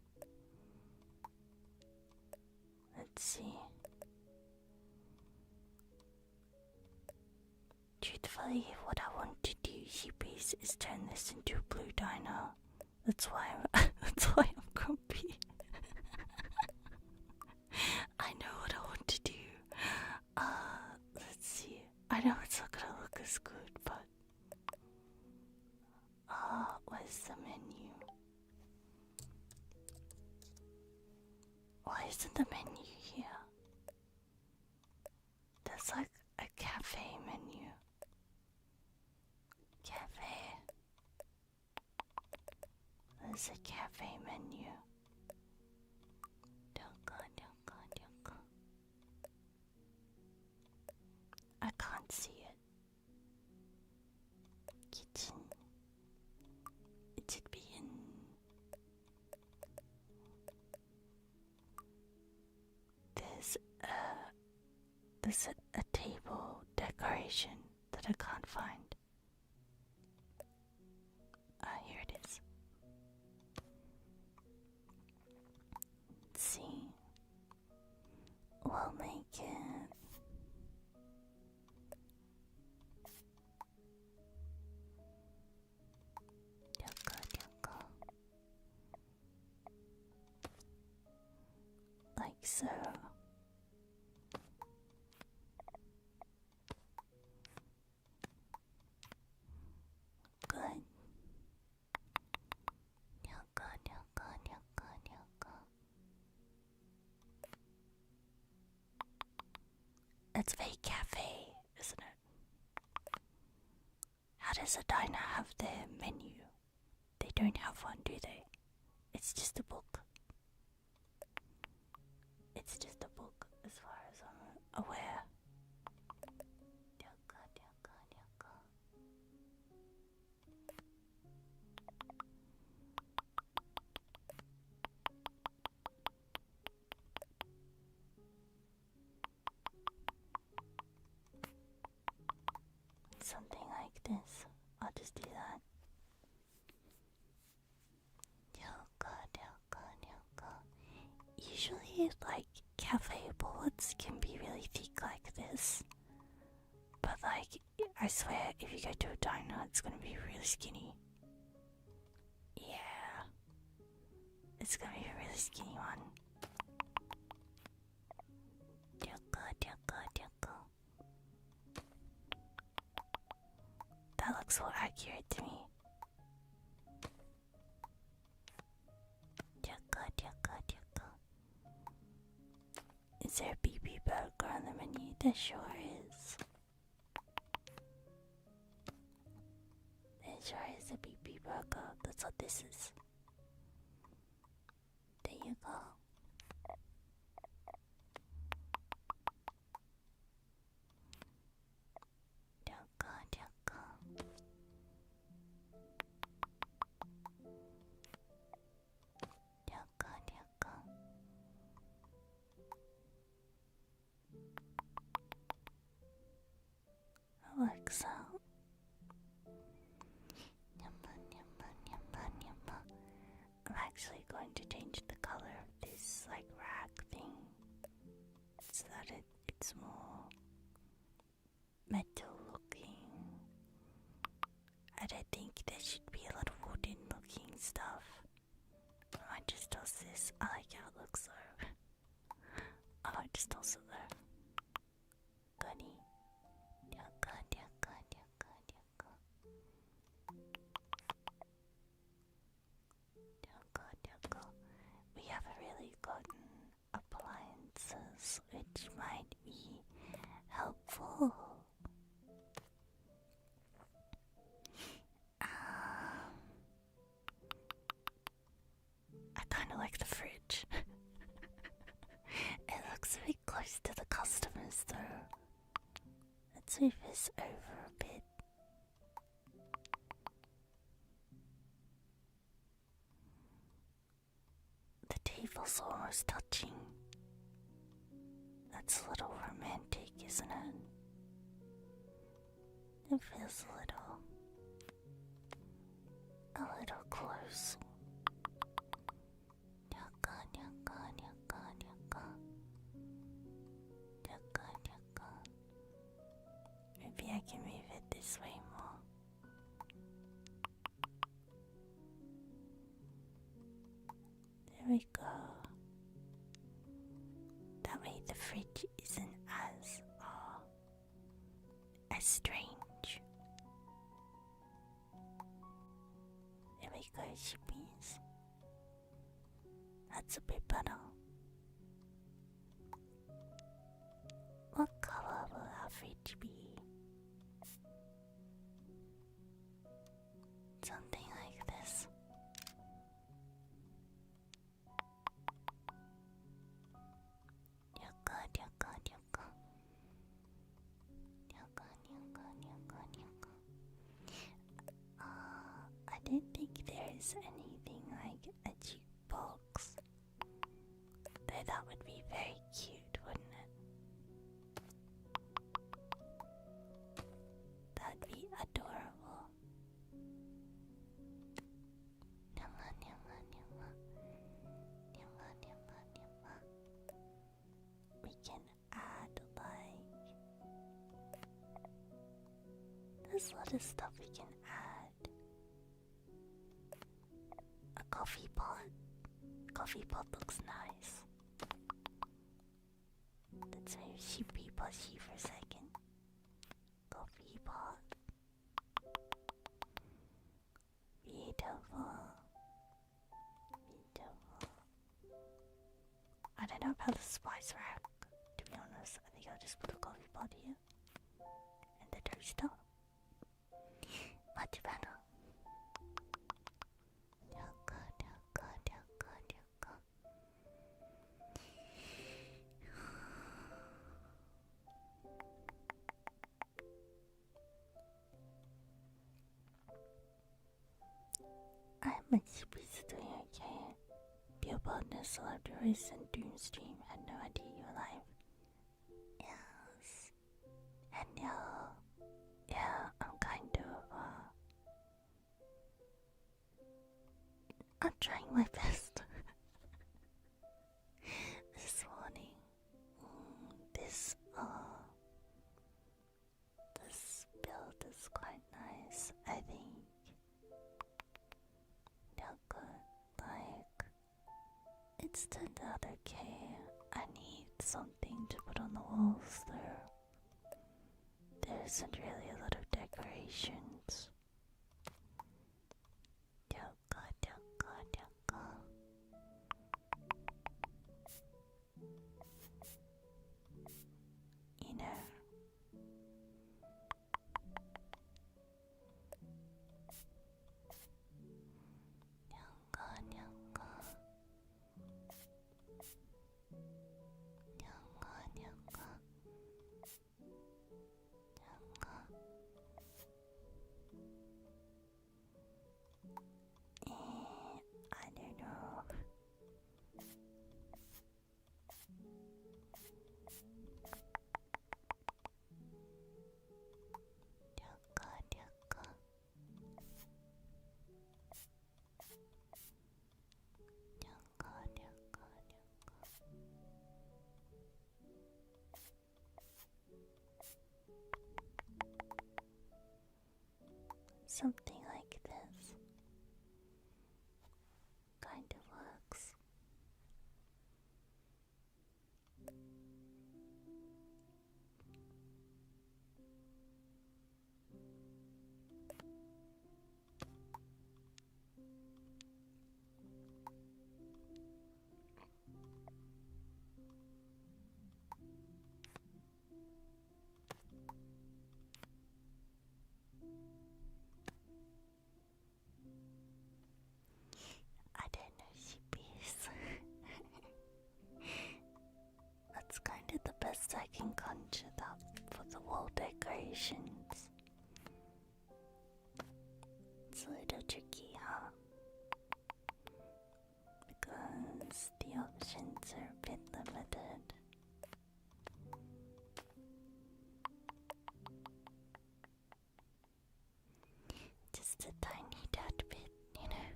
Let's see. Truthfully, what I want to do, Sheepies, is turn this into a blue dino. That's why I'm grumpy. I know what I want to do. Let's see. I know it's not gonna look as good, but where's the menu? Why isn't the menu here? There's like a cafe menu. Cafe. There's a cafe menu. I can't see it. Kitchen. It should be in. There's a table decoration that I can't find. Ah, here it is. Let's see. We'll make it. Like so. Good. It's very cafe, isn't it? How does a diner have their menu? They don't have one, do they? It's just a book. It's just a book, as far as I'm aware. Something like this. I'll just do that. Usually, like, cafe boards can be really thick like this. But, like, I swear, if you go to a diner, it's gonna be really skinny. Yeah. It's gonna be a really skinny one. That looks so accurate to me. Is there a BB burger on the menu? There sure is. There sure is a BB burger. That's what this is. There you go. Alexa. I'm actually going to change the color of this like rack thing so that it's more metal looking. I don't think there should be a lot of wooden looking stuff. I might just toss this. I like how it looks though. I might just toss it there. Goody. We haven't really gotten appliances, which might be helpful. I kind of like the fridge. It looks a bit close to the customers though. Let's move this over a bit. The table's almost touching. That's a little romantic, isn't it? It feels a little close. Maybe I can move it this way more. There we go. That way the fridge isn't as strange. There we go, Sheepies. That's a bit better. What color will is anything like a jukebox. Though that would be very cute, wouldn't it? That'd be adorable. Nyama, nyama, nyama. Nyama, nyama, nyama. We can add like... There's a lot of stuff we can add. A coffee pot. Coffee pot looks nice. Let's move Sheepy plushie for a second. Coffee pot. Beautiful. Beautiful. I don't know about the spice rack, to be honest. I think I'll just put a coffee pot here. And the toaster. Much better. My Sheepy's doing okay. Dear partner, celebrity race and Doomstream had no idea you were alive. Yes. And yeah, I'm kind of, I'm trying my best. This morning, this build is quite nice, I think. Like, it's turned out okay. I need something to put on the walls there. There isn't really a lot of decorations. You know. I don't know. Something like this kind of works. I don't know, Sheepies. That's kind of the best I can conjure up for the wall decorations. It's a little tricky, huh? Because the options are a bit limited. Just a tiny tad bit, you know.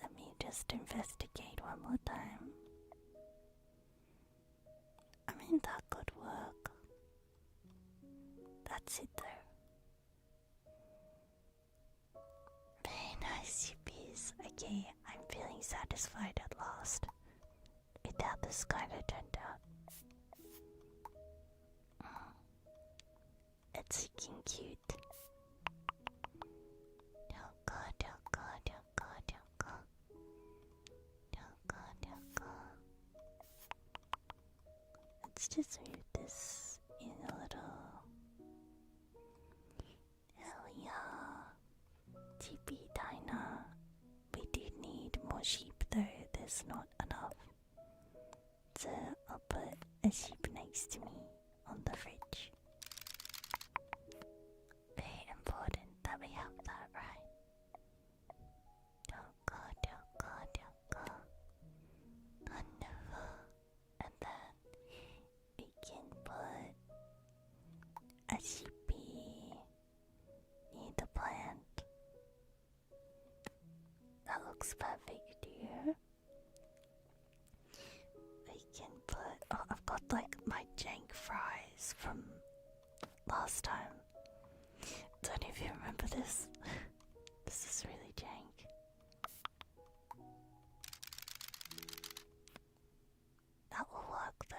Let me just investigate one more time. I mean, that could work. That's it though. Very nice, Sheepies. Okay, I'm feeling satisfied at last with how this kind of turned out. It's looking cute. Oh god, oh god, oh god, oh god. Oh god, oh god. Let's just move this in a little. Hell yeah. TP diner. We do need more sheep though, there's not enough. So I'll put a sheep next to me on the fridge. Very important that we have that, right? last time. Don't even remember this. This is really jank. That will work though.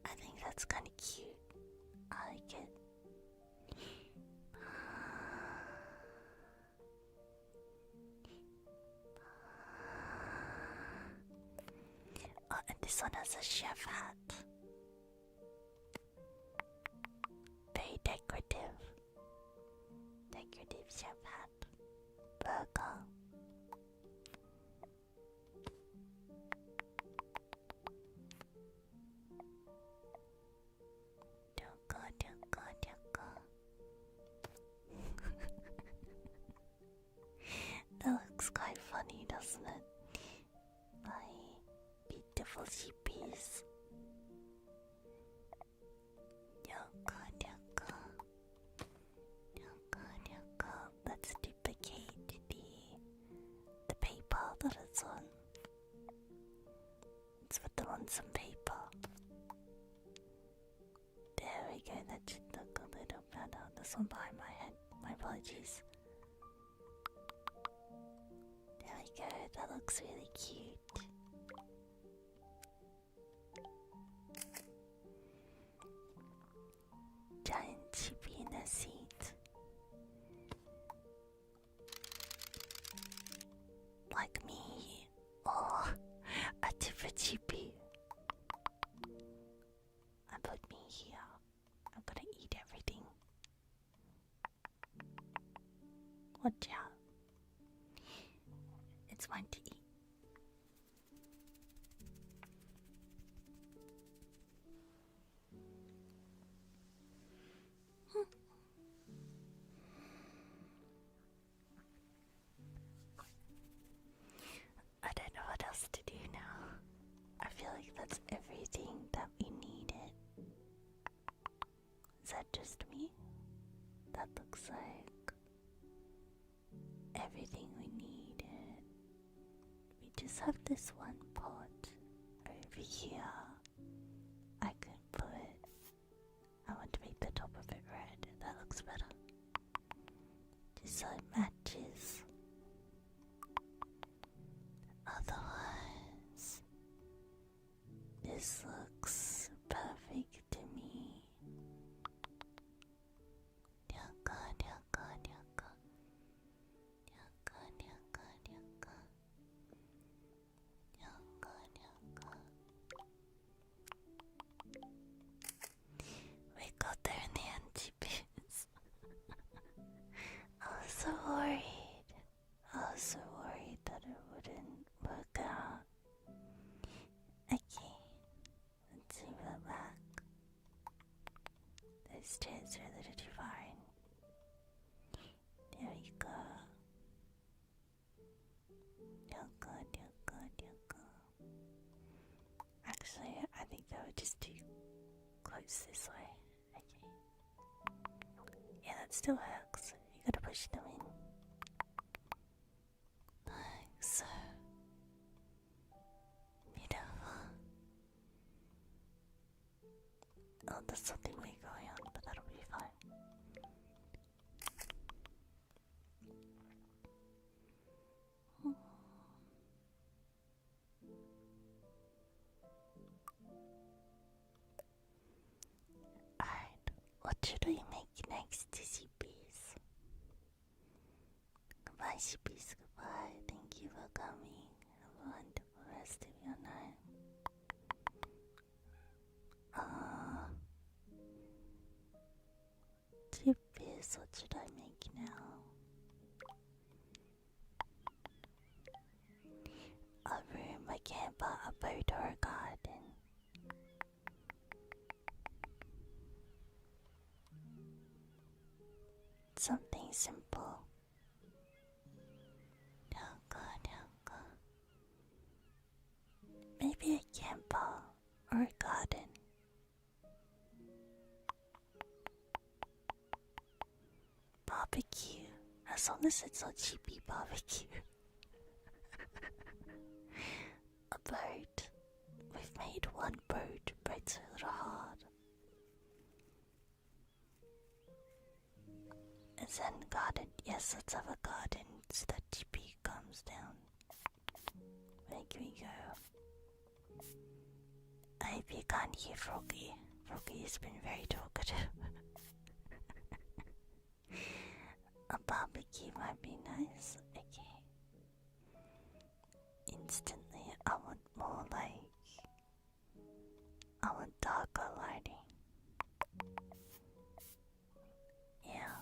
I think that's kind of cute. I like it. Oh, and this one has a chef hat. Very decorative. Decorative chef hat. Burger. That looks quite funny, doesn't it? My beautiful sheepies. Let's duplicate the paper that it's on. Let's put them on some paper. There we go, that should look a little better. This one behind my head. My apologies. There we go, that looks really cute. Giant sheepy in a seat. Like me. Oh, a different sheepy. I put me here. I'm gonna eat everything. Watch out. It's mine to eat. I don't know what else to do now. I feel like that's everything that we needed. Is that just me? That looks like everything we needed. We just have this one pot over here. I could put. I want to make the top of it red. That looks better. Just so it matches. Otherwise, this looks perfect to me. We got there in the end, Sheepies. I was so worried. I was so worried that it wouldn't work out. Okay, let's see the back. Those chairs are a little too far in. There we go. Actually, I think they were just too close this way. Okay. Yeah, that still works. You gotta push them in. Like so. Beautiful. Oh, there's something weird going on, but that'll be fine. Alright, what should we make next to Sheepies? Goodbye, Sheepies, goodbye. Thank you for coming. Have a wonderful rest of your night. Sheepies, what should I make now? A room, a camper, a boat, or a garden. Something simple. Oh god, oh god. Maybe a camper or a garden. Barbecue. As long as it's not cheapy barbecue. boat. We've made one boat, but it's a little hard. And then garden. Yes, let's have a garden so that Sheepy comes down. Where can we go? I hope you can't hear Froggy. Froggy has been very talkative. A barbecue might be nice. Okay. Instantly, I want more I want darker lighting. Yeah.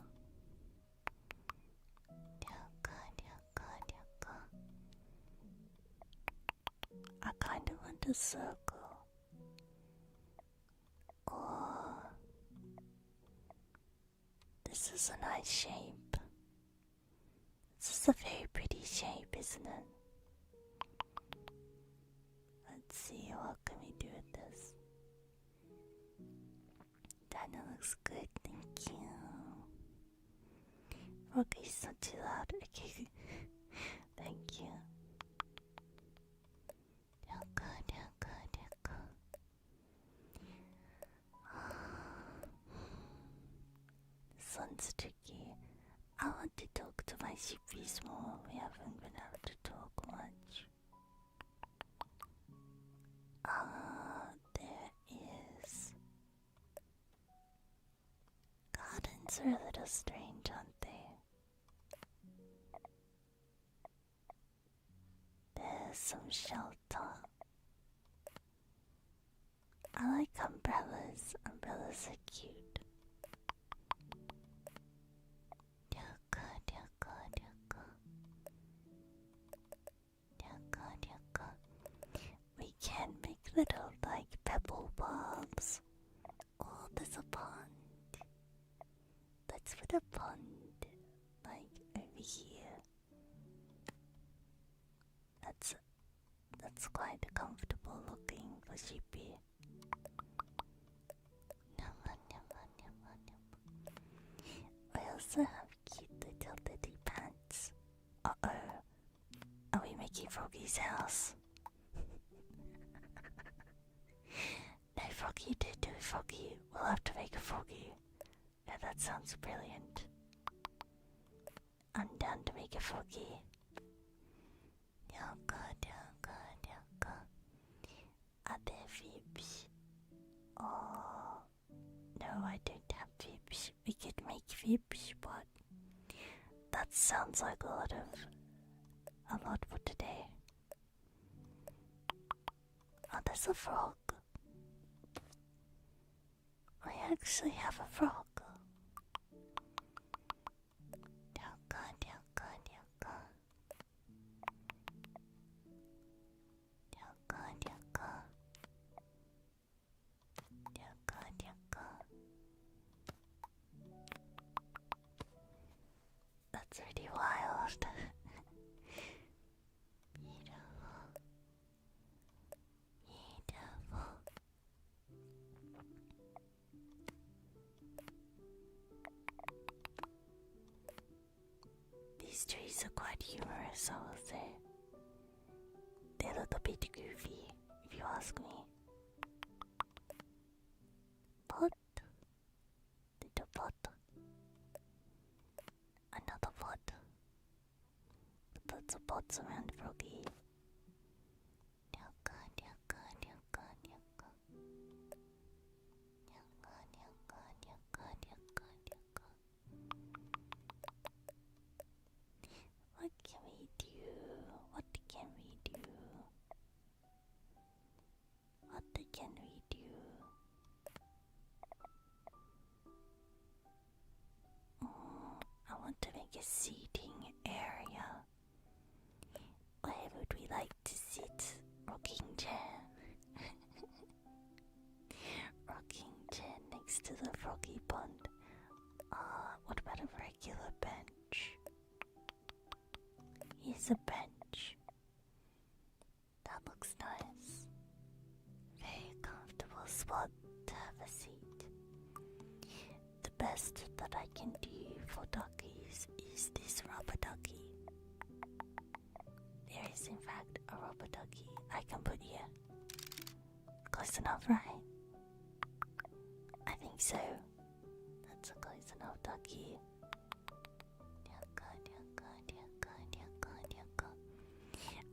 I kind of want a circle. Oh, this is a nice shape. This is a very pretty shape, isn't it? Let's see, what can we do with this? That looks good, thank you. Okay, it's not too loud. Okay, thank you. This one's tricky. I want to talk to my sheepies more. We haven't been able to talk much. There is... Gardens are a little strange, aren't they? There's some shelter. I like umbrellas. Umbrellas are cute. We can make little pebble bombs. Oh, there's a pond. Let's put a pond over here. That's quite comfortable looking for Sheepy. I also have cute little lily pants. Uh-oh. Are we making Froggy's house? No, Froggy, do Froggy. We'll have to make a Froggy. Yeah, that sounds brilliant. I'm down to make a Froggy. Yaka. Are there Vibs? Oh, no, I don't have Vibs. We could make Vibs, but that sounds like a lot for today. Oh, there's a frog. I actually have a frog. That's really wild. Beautiful. These trees are quite humorous, I will say. They look a bit goofy, if you ask me. Pot. Little pot. Another pot. Lots of pots around Froggy. What can we do? What can we do? What can we do? I want to make a seating area. Where would we like to sit? Rocking chair. Rocking chair next to the froggy pond. What about a regular bench? Here's a bench. That looks nice. Very comfortable spot to have a seat. The best that I can do for duckies is this rubber ducky. There is in fact a rubber ducky I can put here. Close enough, right? I think so. That's a close enough ducky.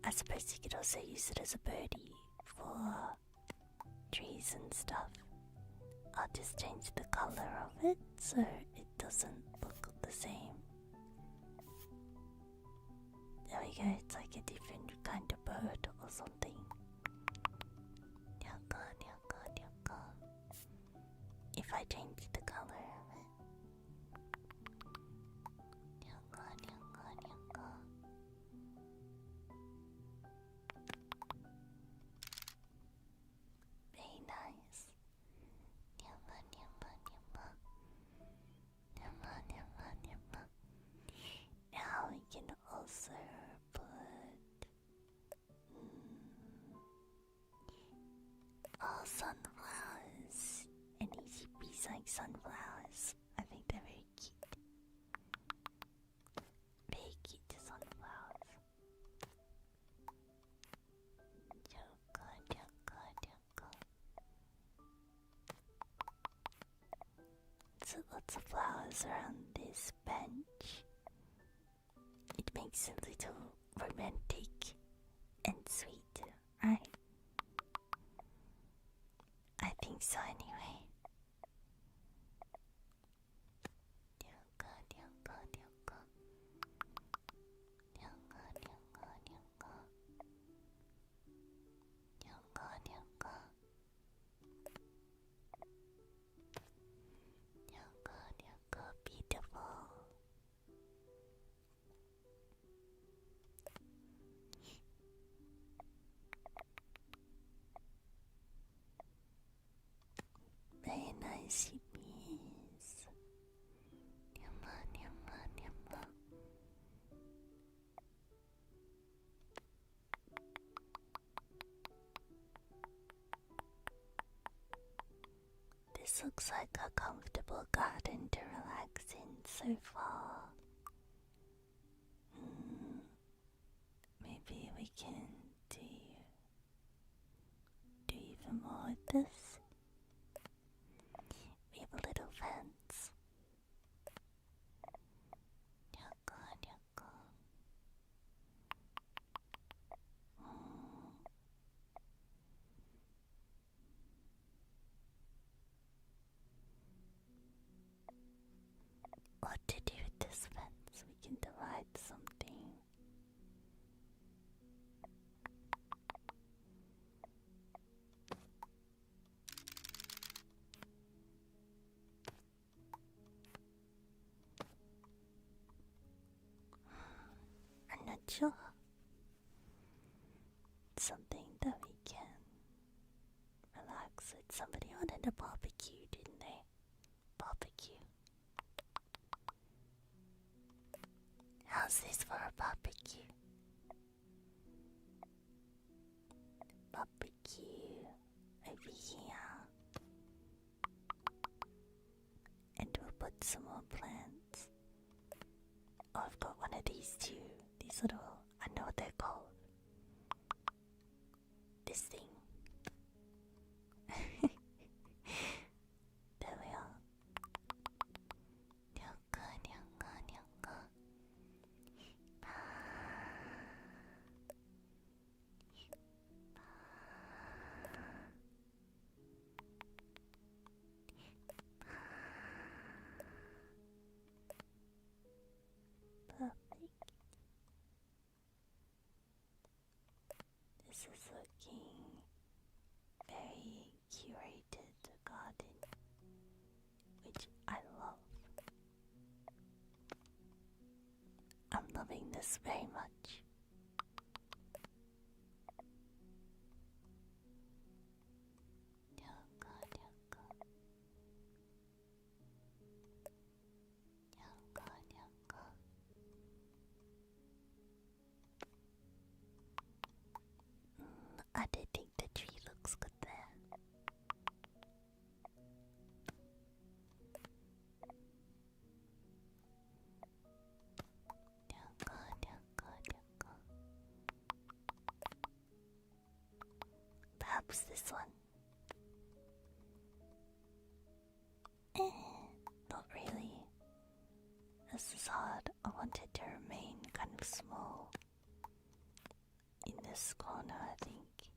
I suppose you could also use it as a birdie for trees and stuff. I'll just change the color of it so it doesn't look the same. There we go, it's like a different kind of bird or something. If I change the color of it. Very nice. Now we can also put sunflowers. Any sheepies like sunflowers. I think they're very cute. Very cute sunflowers. So lots of flowers around this bench. It makes it a little romantic and sweet, right? I think so anyway. Beautiful. Very nice sheepies. This looks like a comfortable garden to relax in so far. Maybe we can do even more with this. We have a little fence. What to do with this fence? We can divide something. I'm not sure. Something that we can relax with. Somebody wanted a barbecue, didn't they? Barbecue. How's this for a barbecue? Barbecue over here. And we'll put some more plants. Oh, I've got one of these too. These little, I know what they're called. This thing. There we are. Perfect. This is looking very curated garden, which I love. I'm loving this very much. I do think the tree looks good there. Oops, this one. Not really. This is hard. I want it to remain kind of small. In this corner, I think.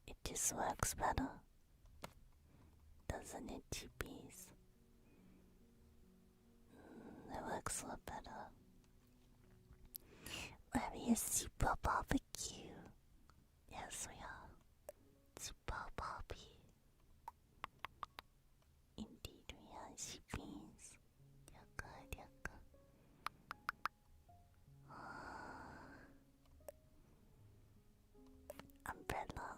It just works better. Doesn't it, Sheepies? It works a lot better. Are we a super barbecue? Yes, we are. Super Barbie. Indeed, we are Sheepies. Yaka, yaka. Umbrella.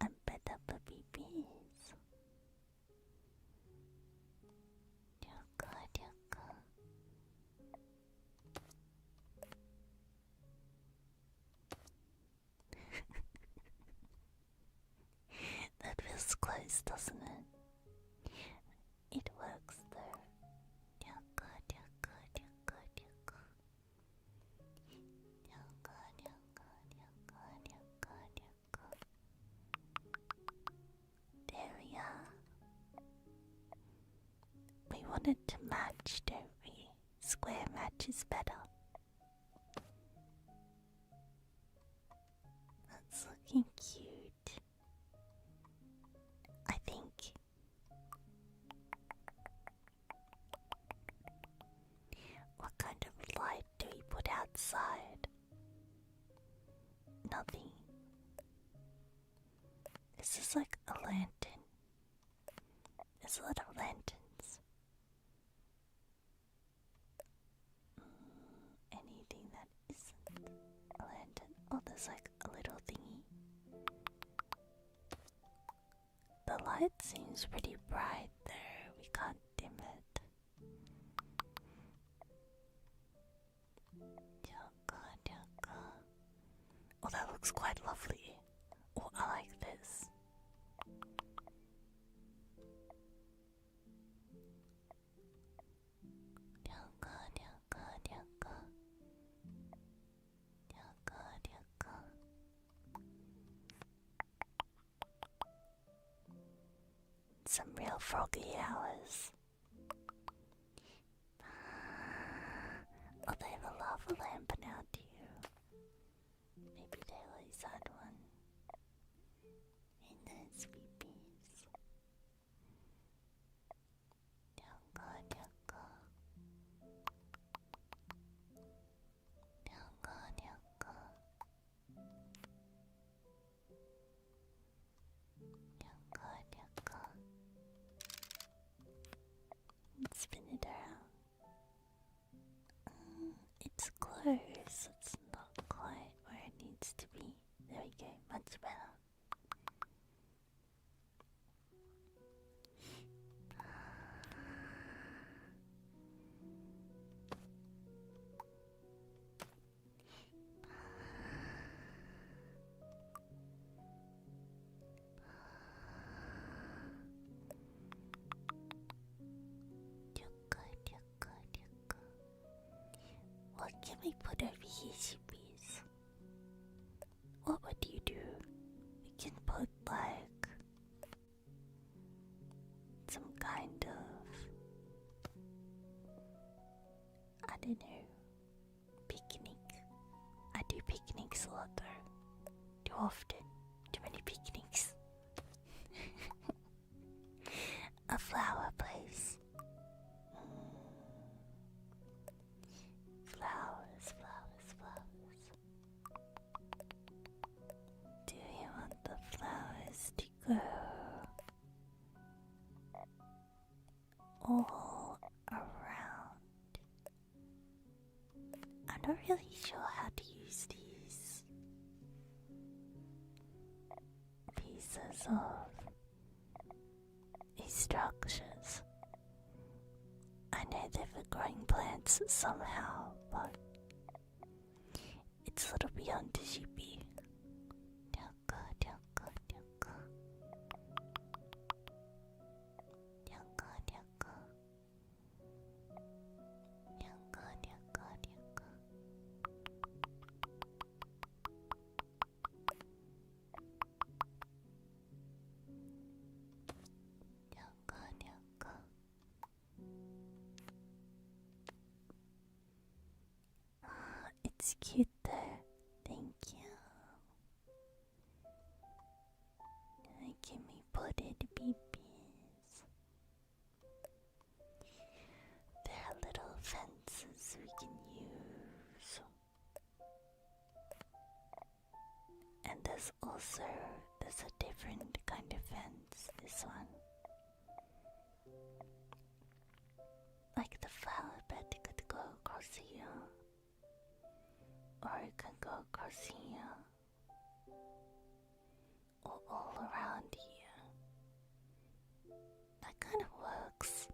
Umbrella baby bees. Yaka, yaka. That feels close, doesn't it? It works though. Yaka, yaka, yaka, yaka. Yaka, yaka, yaka, yaka, yaka. There we are. We want it to match, don't we? Square matches better. That's looking cute. I think. What kind of light do we put outside? Nothing. This is like a lantern. There's a lot of lanterns. Anything that isn't a lantern. Oh, there's like a little thingy. The light seems pretty bright there. We can't dim it. Yaka, yaka. Oh, that looks quite lovely. Oh, I like this. Yaka, yaka, yaka. Yaka, yaka. Some real froggy hours. Oh, they have a lava lamp now too. Maybe they always had one. In those peepees. Yaka, yaka. Yaka, yaka. Yaka, yaka. Spin it around. It's close. It's not quite where it needs to be. There we go. Much better. Yaka, yaka, yaka. What can we put over here, Sheepies? What would you do? We can put like some kind of, I don't know, picnic. I do picnics a lot though. Too often. Too many picnics. A flower place. Flowers, flowers, flowers. Do you want the flowers to go all around? I'm not really sure how to use these pieces of these structures. I know they're for growing plants somehow, but it's a little beyond the Sheepy. Yaka, yaka, yaka. Yaka, yaka. Yaka, yaka, yaka. It's cute there. Thank you. Can we put it babies? There are little fences we can use. And there's a different kind of fence, this one. Like the flower bed could go across here. Or it could go across here. Or all around here. That kind of works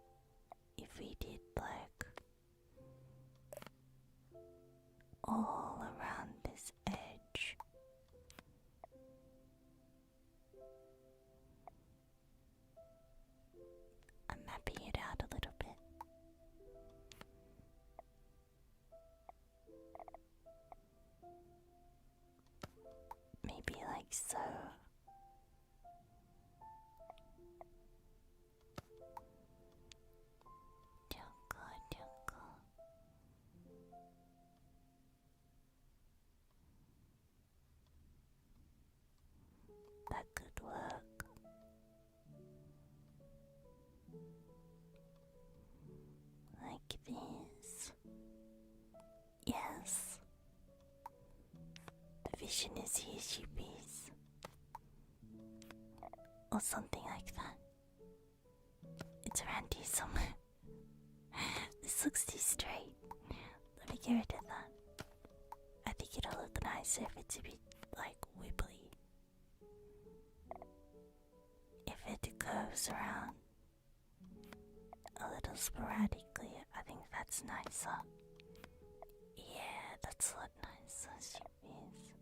if we did like all around this edge. I'm mapping it out a little bit. Maybe like so. That could work. Like this. Yes. The vision is here, sheepies. Or something like that. It's around here somewhere. This looks too straight. Let me get rid of that. I think it'll look nicer if it's a bit like wibbly. If it goes around a little sporadically, I think that's nicer. Yeah, that's a lot nicer, sheepies.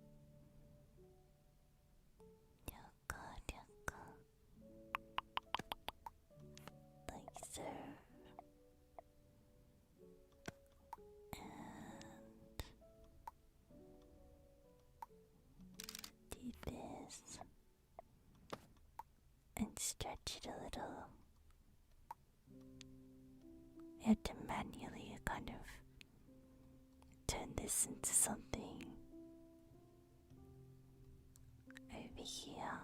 Like so. And do this. And stretch it a little. You have to manually kind of turn this into something over here.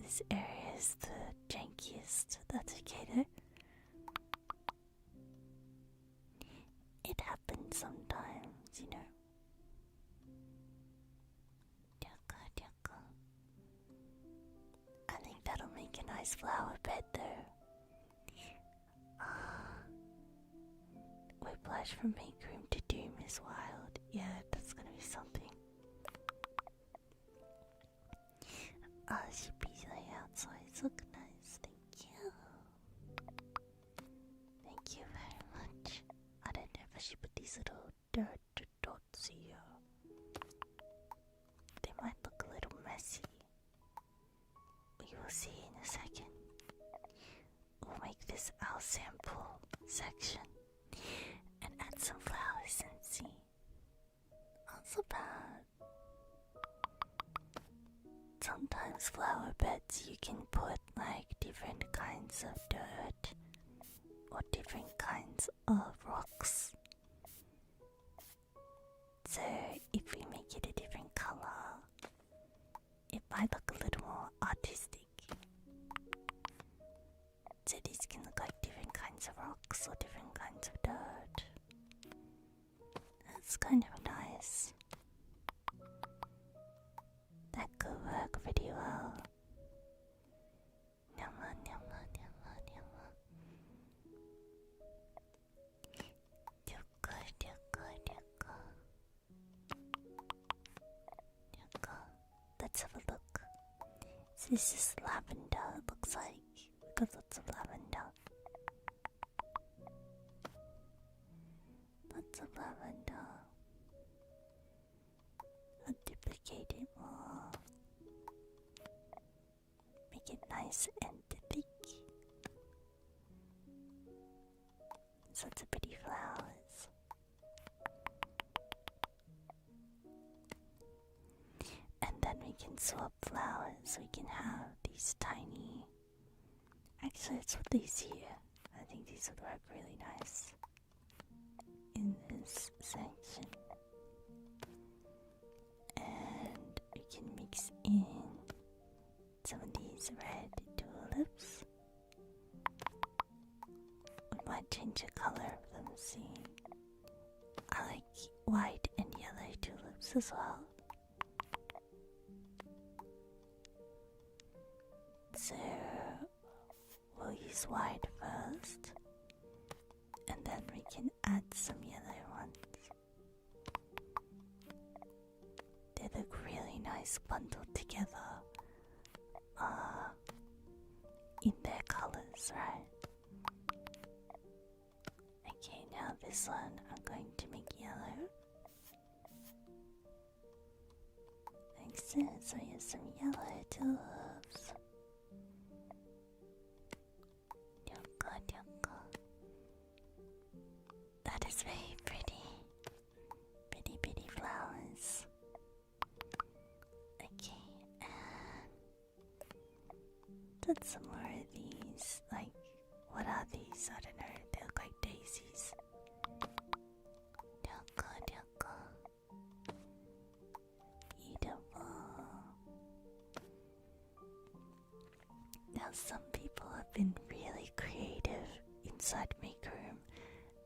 This area is the jankiest. That's okay though. It happens sometimes, you know. I think that'll make a nice flower bed though. Whiplash from Make Room to Doom is wild. Yeah, that's gonna be something. Sheepy's layouts look nice. Thank you. Thank you very much. I don't know if I should put these little dirt dots here. They might look a little messy. We will see in a second. We'll make this our sample section and add some flowers and see. Not so bad. Sometimes flower beds you can put like different kinds of dirt or different kinds of rocks. So if we make it a different color, it might look a little more artistic. So these can look like different kinds of rocks or different kinds of dirt. That's kind of nice. That could work pretty well. Nyama, nyama, nyama, nyama. Yuka, yuka, yuka. Yuka. Let's have a look. So this is lavender, it looks like. We got lots of lavender. Lots of lavender. I'll duplicate it more. Make it nice and thick. Such pretty flowers. And then we can swap flowers. We can have these tiny. Actually, let's put these here. I think these would work really nice in this this section. And we can mix in some of these red tulips. We might change the color of them soon. I like white and yellow tulips as well. So we'll use white first, and then we can add some yellow ones. They look really nice bundled together in their colors, right? Okay, now this one I'm going to make yellow. Like so, so you have some yellow tulips. That is very pretty. Pretty, pretty flowers. Okay, and put some more of these. Like, what are these? I don't know. They look like daisies. Beautiful. Now, some people have been really creative inside Make Room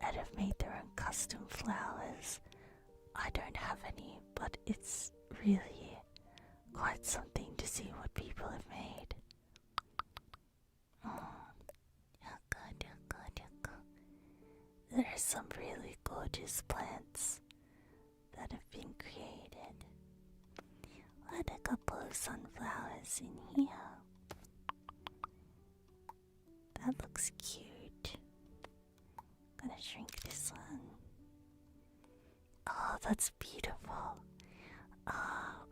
and have made their own custom flowers. I don't have any, but it's really quite something to see what people have made. There are some really gorgeous plants that have been created. Add a couple of sunflowers in here. That looks cute. I'm gonna shrink this one. Oh, that's beautiful.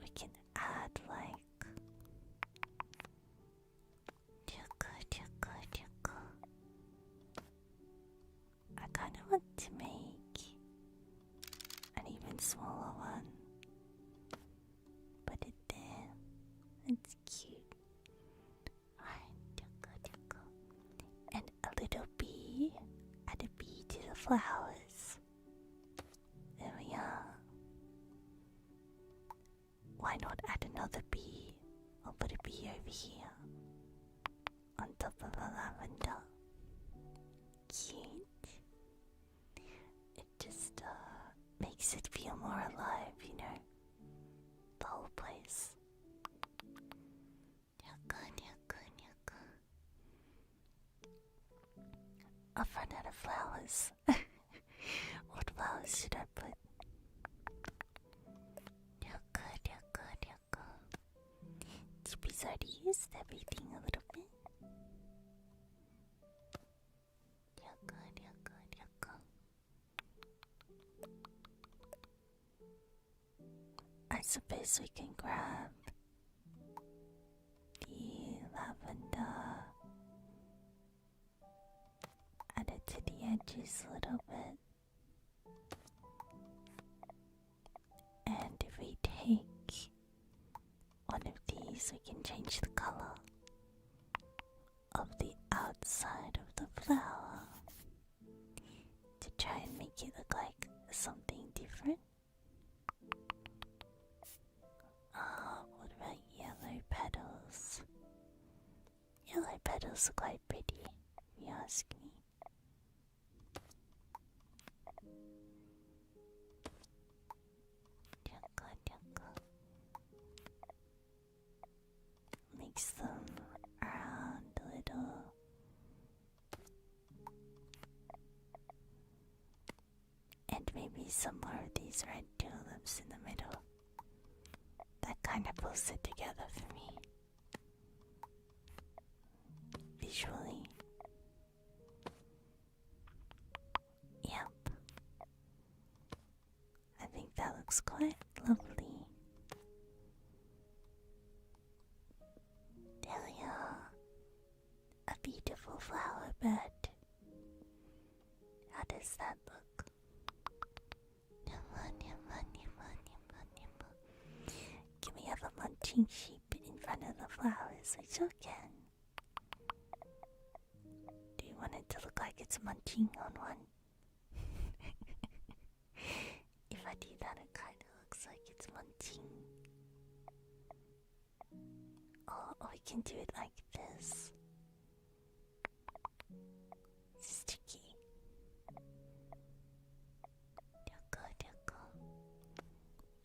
We can add like I kind of want to make an even smaller one. Put it there. It's cute. And a little bee. Add a bee to the flowers. There we are. Why not add another bee? I'll put a bee over here on top of a lavender. Cute. It just makes it feel more alive, you know? The whole place. I've run out of flowers. What flowers should I put? Sheepy's already used everything a little bit. I suppose we can grab the lavender, add it to the edges a little bit, and if we take one of these, we can change the color of the outside of the flower to try and make it look like something different. What about yellow petals? Yellow petals are quite pretty, if you ask me. Mix them around a little. And maybe some more of these red tulips in the middle. That kind of pulls it together for me. Visually. Yep. I think that looks quite lovely. There we are. A beautiful flower bed. How does that look? Can we have a munching sheep in front of the flowers? We sure can. Do you want it to look like it's munching on one? I do that, it kind of looks like it's munching. Or we can do it like this. This is tricky.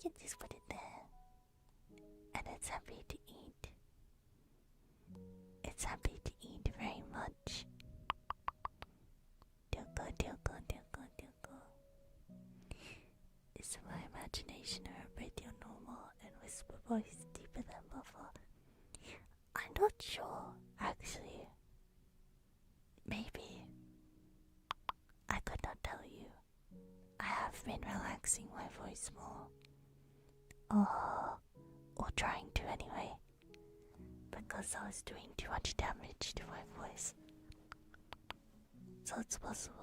You can just put it there. And it's happy to eat. It's happy to eat very much. Is my imagination or radio normal and whisper voice deeper than before? I'm not sure, actually. Maybe. I could not tell you. I have been relaxing my voice more. Or trying to anyway. Because I was doing too much damage to my voice. So it's possible.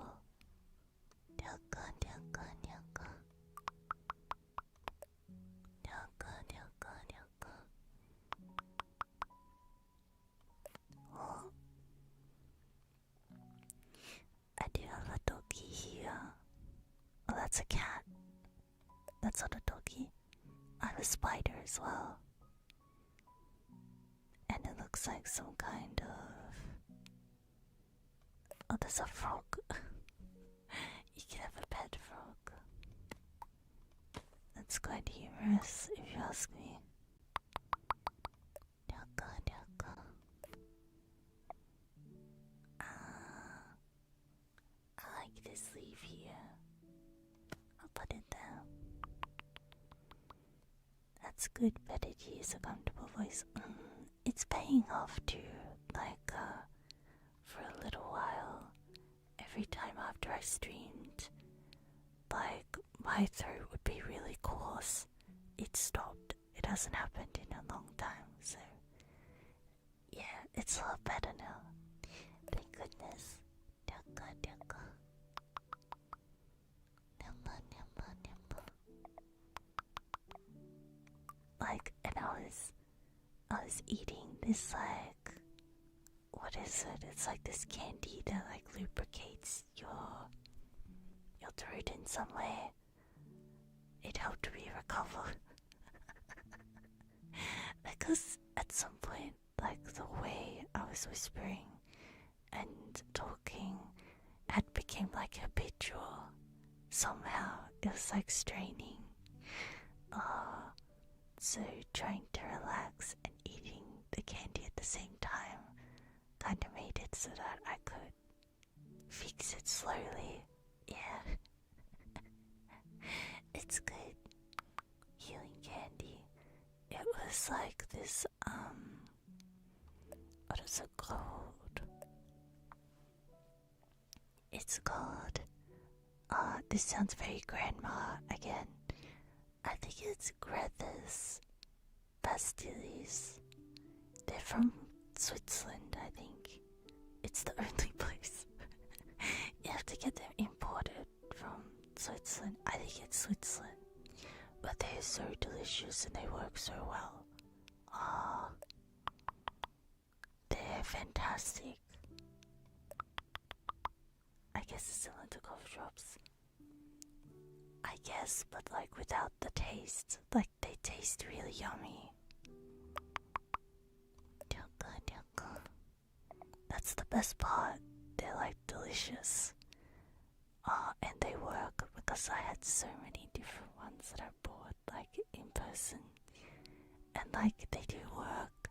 Oh. I do have a doggy here. Oh, that's a cat. That's not a doggy. I have a spider as well. And it looks like some kind of... Oh, there's a frog. You can have a pet frog. That's quite humorous, if you ask me. I like this leaf here. I'll put it down. That's good, but it is a comfortable voice. It's paying off too, for a little while. Every time after I streamed, my throat would be really coarse. It stopped. It hasn't happened in a long time, so yeah, it's a lot better now. Thank goodness. And I was eating this what is it? It's like this candy that lubricates your throat in some way. It helped me recover. Because at some point, the way I was whispering and talking had become habitual. Somehow it was straining. So trying to relax and eating the candy at the same time kind of made it so that I could fix it slowly. Yeah. It's good. Healing candy. It was this, what is it called? It's called, this sounds very grandma again. I think it's Greta's pastilles. They're from Switzerland, I think. It's the only place. You have to get them imported from Switzerland. I think it's Switzerland. But they're so delicious and they work so well. They're fantastic. I guess it's similar to coffee shops. I guess, but without the taste. They taste really yummy. That's the best part. They're delicious. And they work because I had so many different ones that I bought in person. And they do work.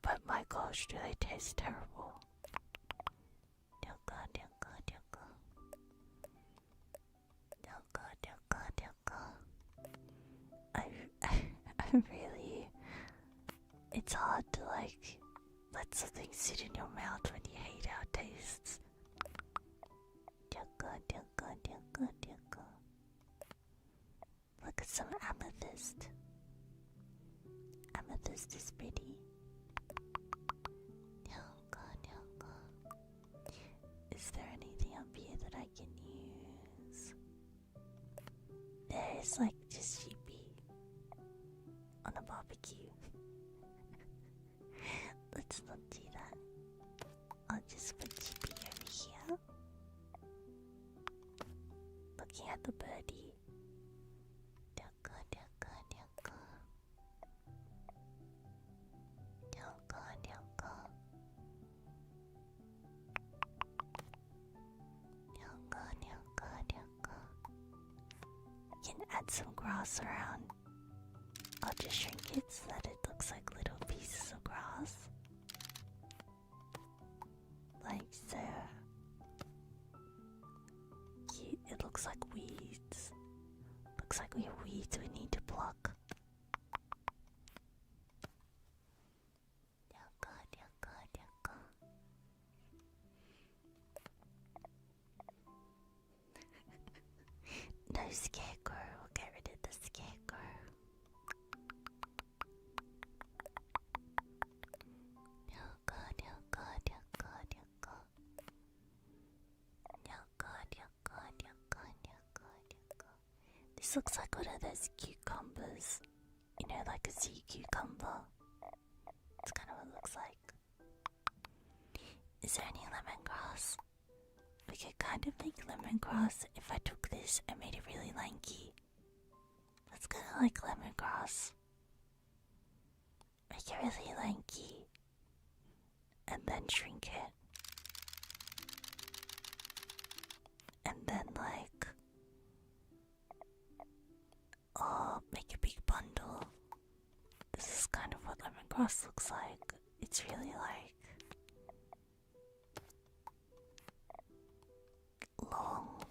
But my gosh, do they taste terrible. I'm really... It's hard to let something sit in your mouth when you hate how it tastes. Look at some amethyst. Amethyst is pretty. Is there anything up here that I can use? There's just Sheepy on a barbecue. Let's not do that. I'll just put Sheepy over here. Looking at the birdie. add some grass around. I'll just shrink it so that it looks like little pieces of grass. Like so. Cute. It looks like weeds. Looks like we have weeds we need to pluck. No scarecrow, we'll get rid of the scarecrow. This looks like one of those cucumbers. You know, like a sea cucumber. That's kind of what it looks like. Is there any lemongrass? We could kind of make lemongrass if I took this and made it really lanky. That's kind of like lemongrass. Make it really lanky. And then shrink it. And then like... oh, make a big bundle. This is kind of what lemongrass looks like. It's really like... long,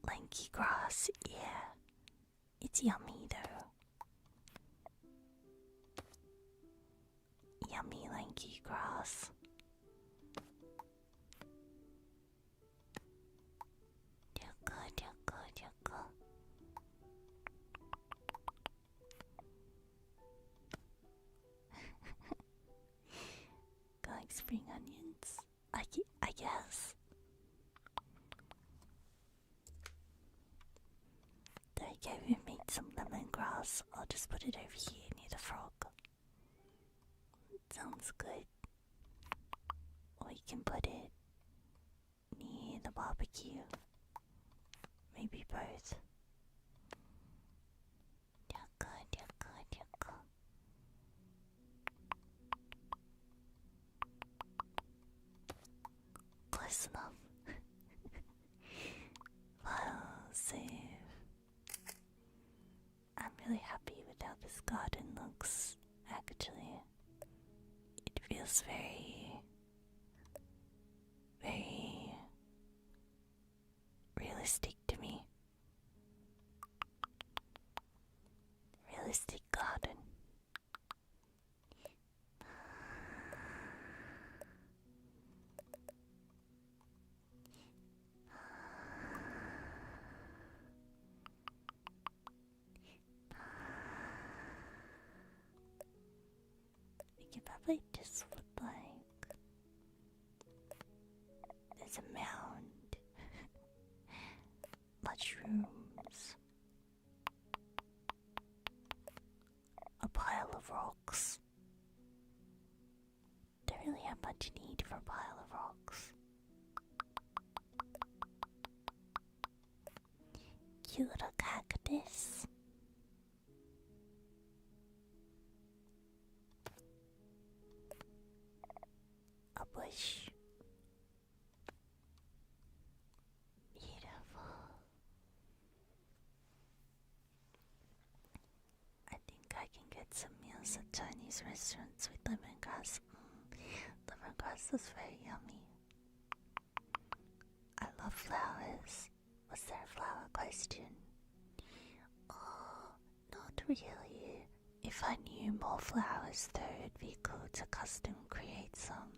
lanky grass. Yeah, it's yummy though. Yummy lanky grass. Like spring onions. I guess. There you go, we made some lemongrass. I'll just put it over here near the frog. Sounds good. Or you can put it near the barbecue. Maybe both. Close enough. File, save. I'm really happy with how this garden looks, actually. It feels very realistic to me. Realistic garden. Probably just would like... there's a mound. Mushrooms. A pile of rocks. Don't really have much need for a pile of rocks. Cute little cactus. Bush. Beautiful. I think I can get some meals at Chinese restaurants with lemongrass. Lemongrass is very yummy. I love flowers. Was there a flower question? Oh, not really. If I knew more flowers though, it'd be cool to custom create some.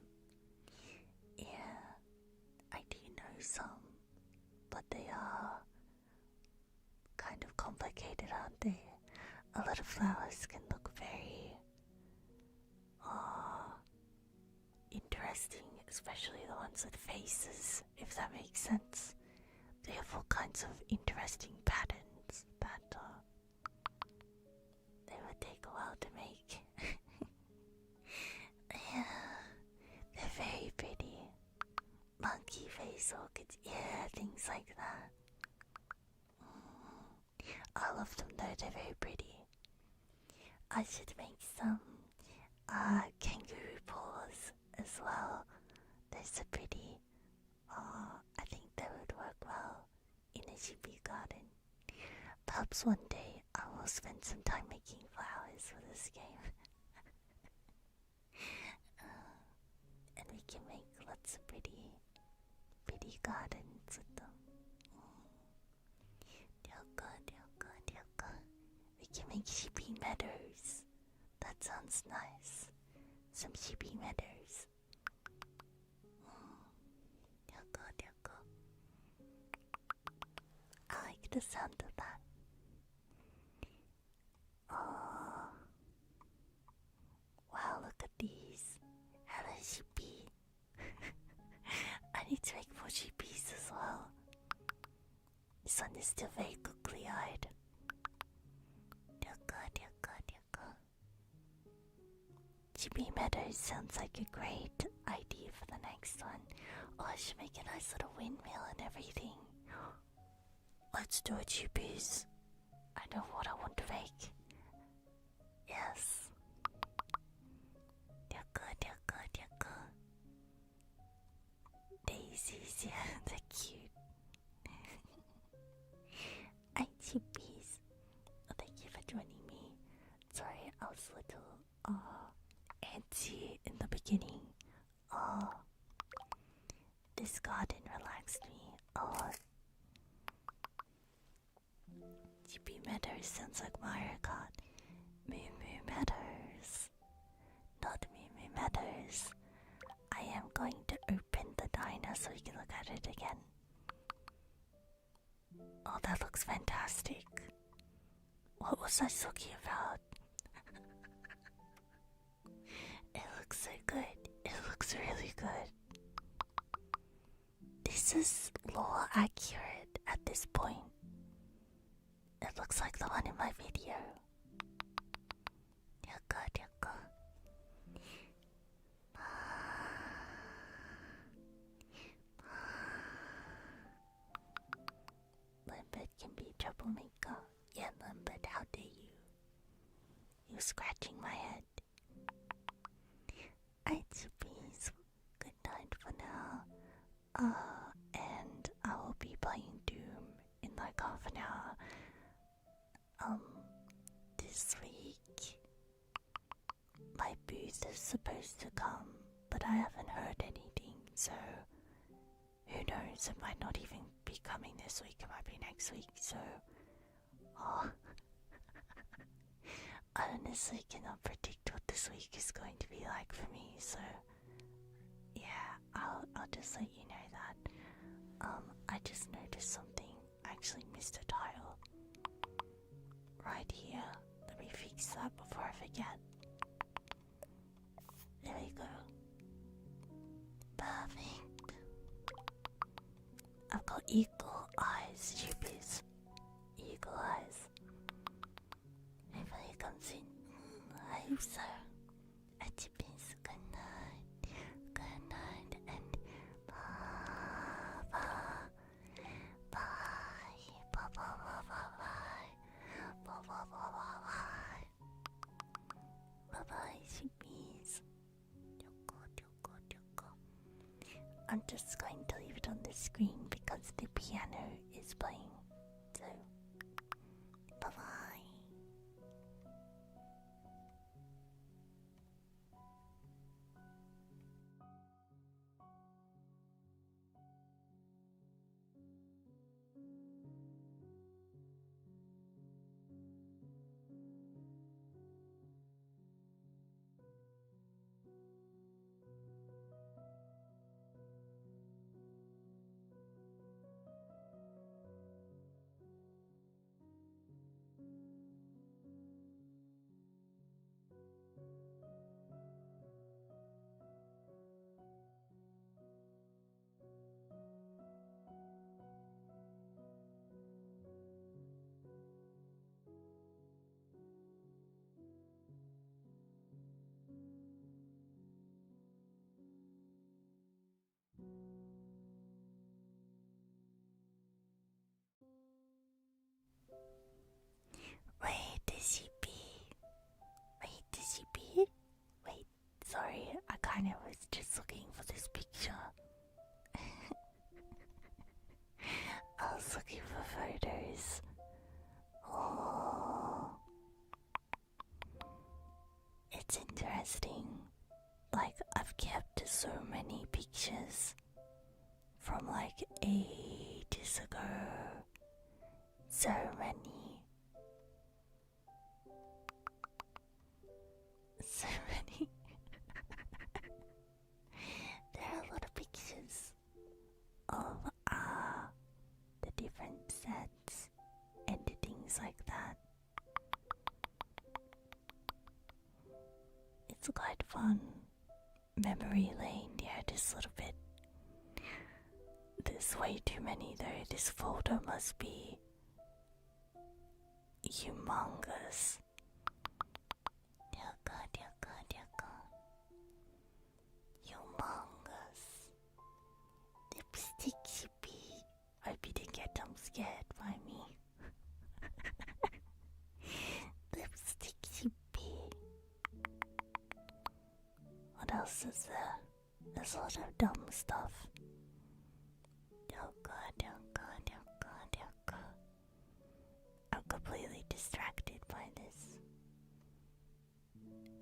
Yeah, I do know some, but they are kind of complicated, aren't they? A lot of flowers can look very interesting, especially the ones with faces, if that makes sense. They have all kinds of interesting patterns that they would take a while to make. Yeah, they're very pretty. Monkey face orchids, yeah, things like that. All of them though, they're very pretty. I should make some kangaroo paws as well. They're so pretty. I think they would work well in a sheepy garden. Perhaps one day I will spend some time making flowers for this game. And we can make lots of pretty gardens with them. We can make sheepy meadows. That sounds nice. Some sheepy meadows. I like the sound of that. Oh, wow, look at these. Hello, sheepy. I need to make more sheepies as well. This one is still very googly-eyed. Sheepy Meadows sounds like a great idea for the next one. Oh, I should make a nice little windmill and everything. Let's do it, sheepies. I know what I want to make. Yes. Daisies, yeah, they're cute. Hi, sheepies. Oh, thank you for joining me. Sorry, I was a little antsy in the beginning. This garden relaxed me a lot. Sheepy Meadows sounds like Mario Kart. Moo Moo Meadows. Not Moo Moo Meadows. I am going to open the diner so we can look at it again. Oh, that looks fantastic. What was I talking about? It looks so good. It looks really good. This is lore accurate at this point. It looks like the one in my video. Limpet can be a troublemaker. Yeah, Limpet, how dare you? You're scratching my head. Please, good night for now. And I will be playing Doom in like half an hour. This week my booth is supposed to come, but I haven't heard anything, so who knows, it might not even be coming this week, it might be next week, so I honestly cannot predict what this week is going to be like for me, so yeah, I'll just let you know that. I just noticed something. I actually missed a tile right here. Let me fix that before I forget. There we go. Perfect. I've got eagle eyes, sheepies. Eagle eyes. Hopefully it comes in. I hope so. Sheepies, good night. Good night and bye. Bye-bye, sheepies. I'm just going to leave it on the screen because the piano is playing. So, bye-bye. Wait, is he be? Wait, sorry, I kinda was just looking for this picture. I was looking for ages ago. So many. So many. There are a lot of pictures of the different sets and things like that. It's quite fun. Memory lane, yeah, just a little bit. There's way too many though. This folder must be humongous. Humongous. Lipstick Sheepy. Hope you didn't get jump scared by me. Lipstick Sheepy. What else is there? There's a lot of dumb stuff. I'm completely distracted by this.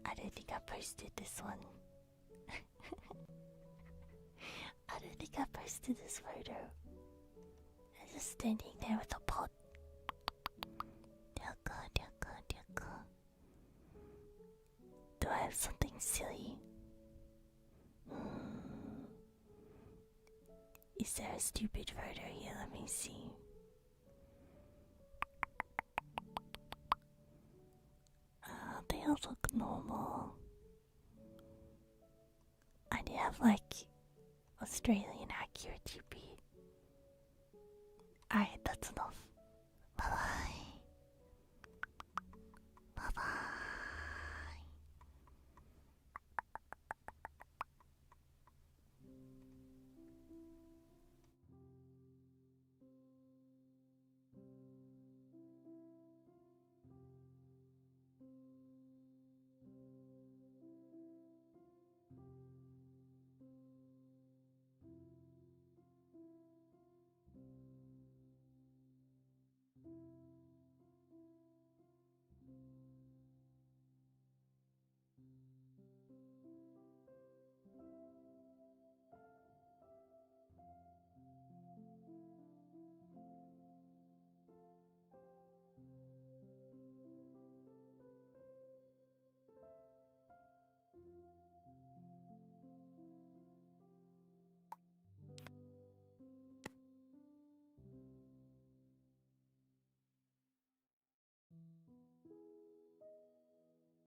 I don't think I posted this one. I don't think I posted this photo. I'm just standing there with a pot. Do I have something silly? Is there a stupid photo here? Let me see. They all look normal. I do have like Australian